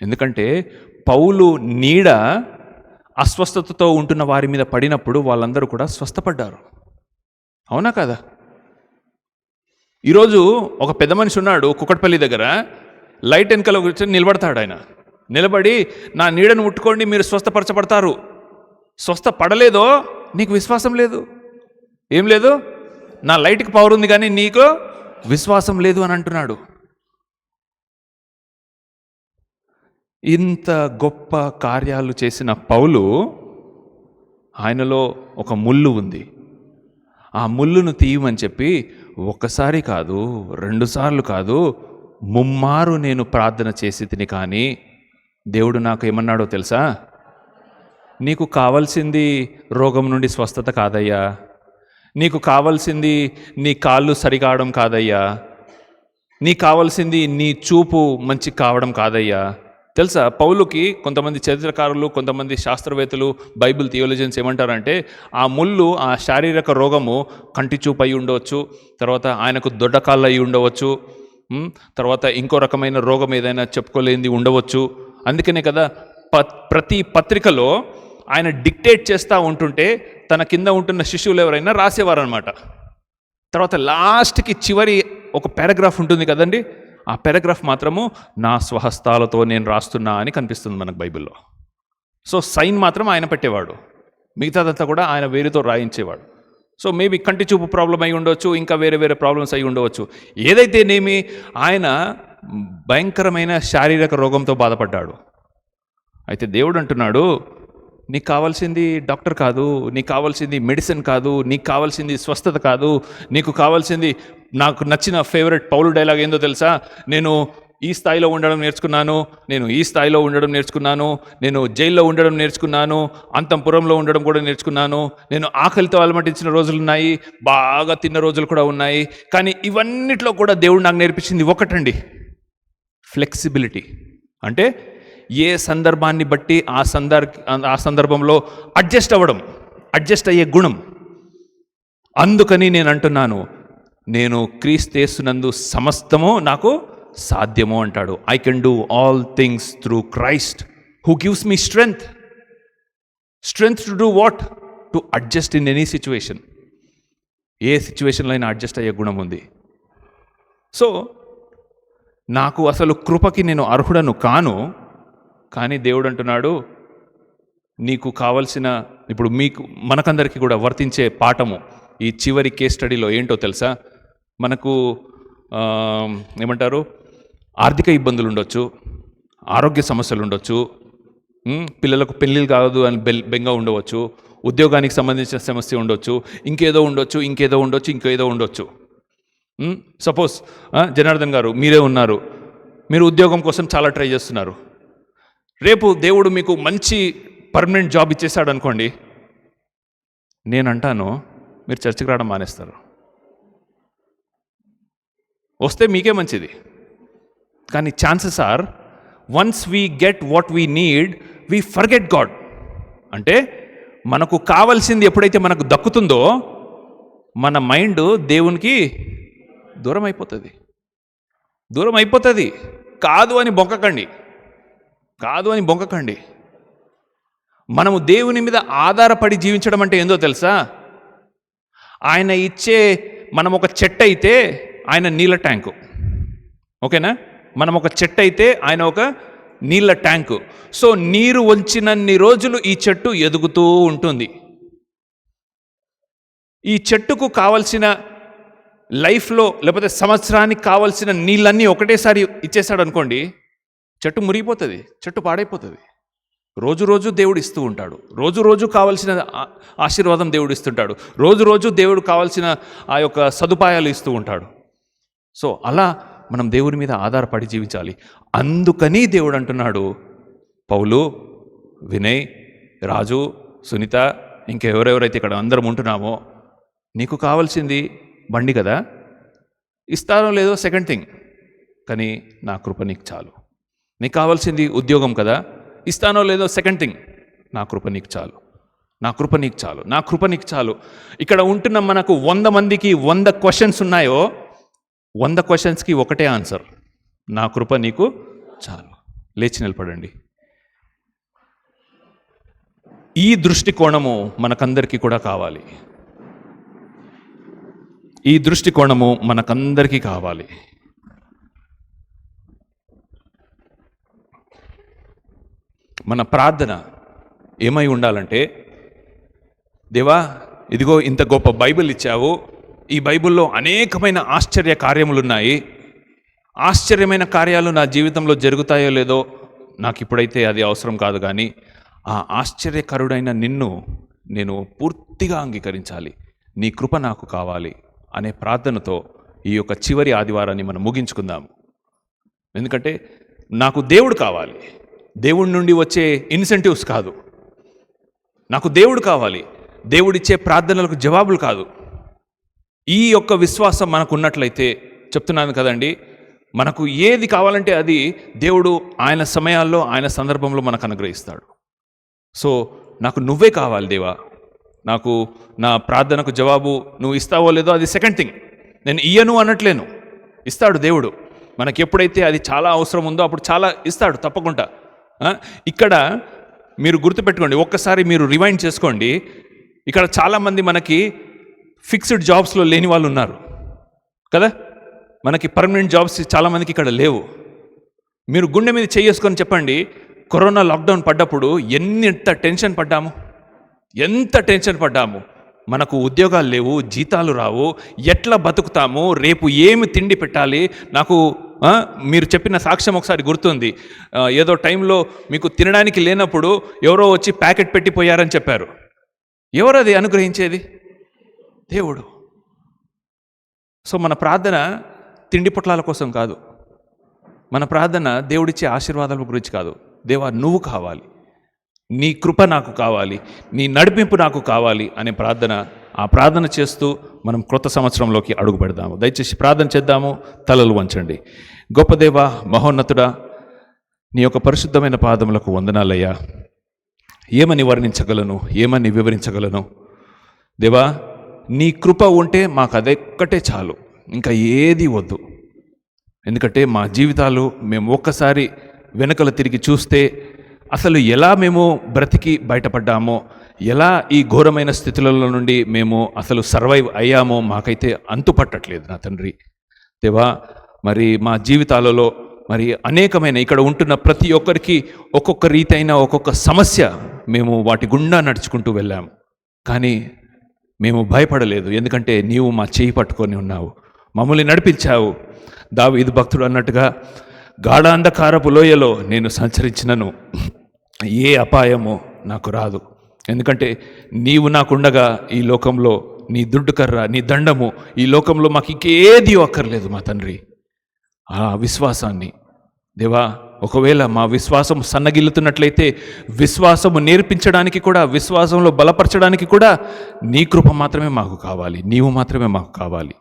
ఎందుకంటే పౌలు నీడ అస్వస్థతతో ఉంటున్న వారి మీద పడినప్పుడు వాళ్ళందరూ కూడా స్వస్థపడ్డారు. అవునా కదా? ఈరోజు ఒక పెద్ద మనిషి ఉన్నాడు కుకట్పల్లి దగ్గర, లైట్ వెనకాల కూర్చొని నిలబడతాడు. ఆయన నిలబడి నా నీడను ముట్టుకోండి మీరు స్వస్థపరచబడతారు. స్వస్థపడలేదో నీకు విశ్వాసం లేదు. ఏం లేదు? నా లైట్కి పవర్ ఉంది కానీ నీకు విశ్వాసం లేదు అని అంటున్నాడు. ఇంత గొప్ప కార్యాలు చేసిన పౌలు, ఆయనలో ఒక ముళ్ళు ఉంది. ఆ ముళ్ళును తీయమని చెప్పి ఒకసారి కాదు, 2 సార్లు కాదు, 3 మారు నేను ప్రార్థన చేసి తిని. కానీ దేవుడు నాకు ఏమన్నాడో తెలుసా? నీకు కావాల్సింది రోగం నుండి స్వస్థత కాదయ్యా, నీకు కావాల్సింది నీ కాళ్ళు సరికావడం కాదయ్యా, నీకు కావాల్సింది నీ చూపు మంచి కావడం కాదయ్యా. తెలుసా పౌలుకి కొంతమంది చరిత్రకారులు, కొంతమంది శాస్త్రవేత్తలు, బైబిల్ థియోలజియన్స్ ఏమంటారంటే ఆ ముళ్ళు, ఆ శారీరక రోగము కంటి చూపు అయి ఉండవచ్చు, తర్వాత ఆయనకు దొడ్డ కాళ్ళు అయి ఉండవచ్చు, తర్వాత ఇంకో రకమైన రోగం ఏదైనా చెప్పుకోలేనిది ఉండవచ్చు. అందుకనే కదా ప్రతి పత్రికలో ఆయన డిక్టేట్ చేస్తూ ఉంటుంటే తన కింద ఉంటున్న శిష్యులు ఎవరైనా రాసేవారనమాట. తర్వాత లాస్ట్కి చివరి ఒక పారాగ్రాఫ్ ఉంటుంది కదండి, ఆ పారాగ్రాఫ్ మాత్రము నా స్వహస్తాలతో నేను రాస్తున్నా అని కనిపిస్తుంది మనకు బైబిల్లో. సో సైన్ మాత్రం ఆయన పెట్టేవాడు, మిగతాదంతా కూడా ఆయన వేరుతో రాయించేవాడు. సో మేబీ కంటి చూపు ప్రాబ్లం అయి ఉండవచ్చు, ఇంకా వేరే వేరే ప్రాబ్లమ్స్ అయి ఉండవచ్చు. ఏదైతేనేమి ఆయన భయంకరమైన శారీరక రోగంతో బాధపడ్డాడు. అయితే దేవుడు అంటున్నాడు, నీకు కావాల్సింది డాక్టర్ కాదు, నీకు కావాల్సింది మెడిసిన్ కాదు, నీకు కావాల్సింది స్వస్థత కాదు, నీకు కావాల్సింది, నాకు నచ్చిన ఫేవరెట్ పౌలు డైలాగ్ ఏందో తెలుసా, నేను ఈ స్థాయిలో ఉండడం నేర్చుకున్నాను, నేను ఈ స్థాయిలో ఉండడం నేర్చుకున్నాను, నేను జైల్లో ఉండడం నేర్చుకున్నాను, అంతఃపురంలో ఉండడం కూడా నేర్చుకున్నాను, నేను ఆకలితో అలమటించిన రోజులు ఉన్నాయి, బాగా తిన్న రోజులు కూడా ఉన్నాయి. కానీ ఇవన్నిట్లో కూడా దేవుడు నాకు నేర్పించింది ఒకటండి, ఫ్లెక్సిబిలిటీ. అంటే ఏ సందర్భాన్ని బట్టి ఆ సందర్భంలో అడ్జస్ట్ అయ్యే గుణం. అందుకని నేను అంటున్నాను, నేను క్రీస్తు యేసునందు సమస్తము నాకు సాధ్యము అంటాడు. I can do all things through Christ who gives me strength to do what? To adjust in any situation. ఏ సిచ్యువేషన్లో అయినా అడ్జస్ట్ అయ్యే గుణం ఉంది. సో నాకు అసలు కృపకి నేను అర్హుడను కాను, కానీ దేవుడు అంటున్నాడు, నీకు కావలసిన, ఇప్పుడు మనకందరికీ కూడా వర్తించే పాఠము ఈ చివరి కేస్ స్టడీలో ఏంటో తెలుసా? మనకు ఏమంటారు, ఆర్థిక ఇబ్బందులు ఉండొచ్చు, ఆరోగ్య సమస్యలు ఉండొచ్చు, పిల్లలకు పెళ్ళిళ్ళు కాదు అని బెంగ ఉండవచ్చు, ఉద్యోగానికి సంబంధించిన సమస్య ఉండొచ్చు, ఇంకేదో ఉండొచ్చు. సపోజ్ జనార్దన్ గారు మీరే ఉన్నారు, మీరు ఉద్యోగం కోసం చాలా ట్రై చేస్తున్నారు. రేపు దేవుడు మీకు మంచి పర్మనెంట్ జాబ్ ఇచ్చేసాడు అనుకోండి, నేను అంటాను మీరు చర్చికి రావడం మానేస్తారు. వస్తే మీకే మంచిది. కానీ chances are once we get what we need we forget God. అంటే మనకు కావాల్సింది ఎప్పుడైతే మనకు దక్కుతుందో మన మైండ్ దేవునికి దూరం అయిపోతుంది. కాదు అని బొంకకండి. మనము దేవుని మీద ఆధారపడి జీవించడం అంటే ఏందో తెలుసా? ఆయన ఇచ్చే, మనం ఒక చెట్టు అయితే ఆయన నీళ్ళ ట్యాంకు, ఓకేనా? మనం ఒక చెట్టు అయితే ఆయన ఒక నీళ్ళ ట్యాంకు. సో నీరు వంచినన్ని రోజులు ఈ చెట్టు ఎదుగుతూ ఉంటుంది. ఈ చెట్టుకు కావలసిన లైఫ్లో, లేకపోతే సంవత్సరానికి కావలసిన నీళ్ళన్నీ ఒకటేసారి ఇచ్చేసాడు అనుకోండి, చెట్టు మురిగిపోతుంది, చెట్టు పాడైపోతుంది. రోజు దేవుడు ఇస్తూ ఉంటాడు. రోజు కావలసిన ఆశీర్వాదం దేవుడు ఇస్తుంటాడు. రోజు దేవుడు కావలసిన ఆ యొక్క సదుపాయాలు ఇస్తూ ఉంటాడు. సో అలా మనం దేవుని మీద ఆధారపడి జీవించాలి. అందుకని దేవుడు అంటున్నాడు, పౌలు, వినయ్, రాజు, సునీత, ఇంకెవరెవరైతే ఇక్కడ అందరం ఉంటున్నామో, నీకు కావాల్సింది బండి కదా, ఇస్తానో లేదో సెకండ్ థింగ్, కానీ నా కృప నీకు చాలు. నీకు కావాల్సింది ఉద్యోగం కదా, ఇస్తానో లేదో సెకండ్ థింగ్, నా కృప నీకు చాలు. ఇక్కడ ఉంటున్న మనకు 100 మందికి 100 క్వశ్చన్స్ ఉన్నాయో, 100 క్వశ్చన్స్కి ఒకటే ఆన్సర్, నా కృప నీకు చాలు. లేచి నిలబడండి. ఈ దృష్టికోణము మనకందరికీ కూడా కావాలి. మన ప్రార్థన ఏమై ఉండాలంటే, దేవా ఇదిగో ఇంత గొప్ప బైబిల్ ఇచ్చావు, ఈ బైబిల్లో అనేకమైన ఆశ్చర్య కార్యములున్నాయి, ఆశ్చర్యమైన కార్యాలు నా జీవితంలో జరుగుతాయో లేదో నాకు ఇప్పుడైతే అది అవసరం కాదు, కానీ ఆ ఆశ్చర్యకరుడైన నిన్ను నేను పూర్తిగా అంగీకరించాలి, నీ కృప నాకు కావాలి అనే ప్రార్థనతో ఈ యొక్క చివరి ఆదివారాన్ని మనం ముగించుకుందాము. ఎందుకంటే నాకు దేవుడు కావాలి, దేవుడి నుండి వచ్చే ఇన్సెంటివ్స్ కాదు. నాకు దేవుడు కావాలి, దేవుడిచ్చే ప్రార్థనలకు జవాబులు కాదు. ఈ యొక్క విశ్వాసం మనకు ఉన్నట్లయితే, చెప్తున్నాను కదండి, మనకు ఏది కావాలంటే అది దేవుడు ఆయన సమయాల్లో, ఆయన సందర్భంలో మనకు అనుగ్రహిస్తాడు. సో నాకు నువ్వే కావాలి దేవా, నాకు నా ప్రార్థనకు జవాబు నువ్వు ఇస్తావో లేదో అది సెకండ్ థింగ్. నేను ఇయ్యను అనట్లేను, ఇస్తాడు దేవుడు. మనకి ఎప్పుడైతే అది చాలా అవసరం ఉందో అప్పుడు చాలా ఇస్తాడు తప్పకుండా. ఇక్కడ మీరు గుర్తుపెట్టుకోండి, ఒక్కసారి మీరు రివైండ్ చేసుకోండి. ఇక్కడ చాలామంది మనకి ఫిక్స్డ్ జాబ్స్లో లేని వాళ్ళు ఉన్నారు కదా, మనకి పర్మనెంట్ జాబ్స్ చాలామందికి ఇక్కడ లేవు. మీరు గుండె మీద చేసుకొని చెప్పండి, కరోనా లాక్డౌన్ పడ్డప్పుడు ఎంత టెన్షన్ పడ్డాము. మనకు ఉద్యోగాలు లేవు, జీతాలు రావు, ఎట్లా బతుకుతాము, రేపు ఏమి తిండి పెట్టాలి. నాకు మీరు చెప్పిన సాక్ష్యం ఒకసారి గుర్తుంది. ఏదో టైంలో మీకు తినడానికి లేనప్పుడు ఎవరో వచ్చి ప్యాకెట్ పెట్టిపోయారని చెప్పారు. ఎవరు అది అనుగ్రహించేది? దేవుడు. సో మన ప్రార్థన తిండి పొట్లాల కోసం కాదు, మన ప్రార్థన దేవుడిచ్చే ఆశీర్వాదాల గురించి కాదు. దేవా నువ్వు కావాలి, నీ కృప నాకు కావాలి, నీ నడిపింపు నాకు కావాలి అనే ప్రార్థన. ఆ ప్రార్థన చేస్తూ మనం క్రొత్త సంవత్సరంలోకి అడుగు పెడదాము. దయచేసి ప్రార్థన చేద్దాము. తలలు వంచండి. గొప్ప దేవా, మహోన్నతుడా, నీ యొక్క పరిశుద్ధమైన పాదములకు వందనాలయ్యా. ఏమని వర్ణించగలను, ఏమని వివరించగలను దేవా? నీ కృప ఉంటే మాకు అదొక్కటే చాలు, ఇంకా ఏది వద్దు. ఎందుకంటే మా జీవితాలు మేము ఒక్కసారి వెనుకలు తిరిగి చూస్తే అసలు ఎలా మేము బ్రతికి బయటపడ్డామో, ఎలా ఈ ఘోరమైన స్థితులలో నుండి మేము అసలు సర్వైవ్ అయ్యామో మాకైతే అంతుపట్టట్లేదు నా తండ్రి. దేవా, మరి మా జీవితాలలో మరి అనేకమైన ఇక్కడ ఉంటున్న ప్రతి ఒక్కరికి ఒక్కొక్క రీతైన ఒక్కొక్క సమస్య మేము వాటి గుండా నడుచుకుంటూ వెళ్ళాము. కానీ మేము భయపడలేదు, ఎందుకంటే నీవు మా చేయి పట్టుకొని ఉన్నావు, మమ్మల్ని నడిపించావు. దావీదు భక్తుడు అన్నట్టుగా గాఢాంధకారపు లోయలో నేను సంచరించినను ఏ అపాయమో నాకు రాదు, ఎందుకంటే నీవు నాకుండగా ఈ లోకంలో నీ దుడ్డుకర్ర, నీ దండము, ఈ లోకంలో మాకు ఇంకేది అక్కర్లేదు మా తండ్రి. ఆ విశ్వాసాన్ని దేవా, ఒకవేళ మా విశ్వాసం సన్నగిల్లుతున్నట్లయితే విశ్వాసము నేర్పించడానికి కూడా, విశ్వాసంలో బలపరచడానికి కూడా నీ కృప మాత్రమే మాకు కావాలి, నీవు మాత్రమే మాకు కావాలి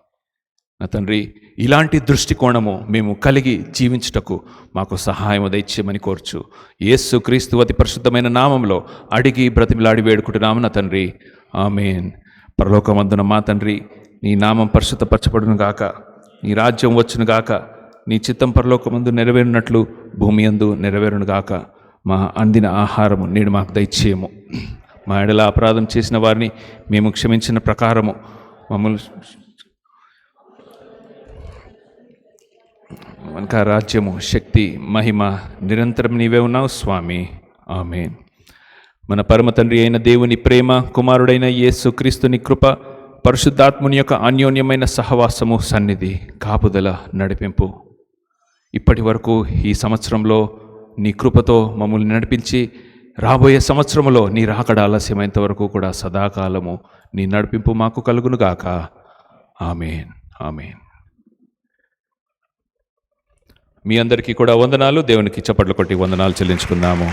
నా తండ్రి. ఇలాంటి దృష్టికోణము మేము కలిగి జీవించుటకు మాకు సహాయం దయచేయమని కోర్చు. యేసు క్రీస్తు అతి పరిశుద్ధమైన నామంలో అడిగి బ్రతిమిలాడి వేడుకుంటున్నాము నా తండ్రి, ఆమేన్. పరలోకమందున మా తండ్రి, నీ నామం పరిశుద్ధపరచబడును గాక, నీ రాజ్యం వచ్చును గాక, నీ చిత్తం పరలోకమందు నెరవేరునట్లు భూమి యందు నెరవేరును గాక. మా అందిన ఆహారము నేడు మాకు దయచేయము. మా ఎడల అపరాధం చేసిన వారిని మేము క్షమించిన ప్రకారము మమ్మల్ని మనక రాజ్యము, శక్తి, మహిమ నిరంతరం నీవే ఉన్నావు స్వామి, ఆమేన్. మన పరమ తండ్రి అయిన దేవుని ప్రేమ, కుమారుడైన యేసు క్రీస్తుని కృప, పరిశుద్ధాత్ముని యొక్క అన్యోన్యమైన సహవాసము, సన్నిధి, కాపుదల, నడిపింపు ఇప్పటి వరకు ఈ సంవత్సరంలో నీ కృపతో మమ్మల్ని నడిపించి, రాబోయే సంవత్సరంలో నీ రాకడ ఆలస్యమైనంత వరకు కూడా సదాకాలము నీ నడిపింపు మాకు కలుగునుగాక. ఆమేన్, ఆమేన్. మీ అందరికీ కూడా వందనాలు. దేవునికి చప్పట్లు కొట్టి వందనాలు చెల్లించుకుందాము.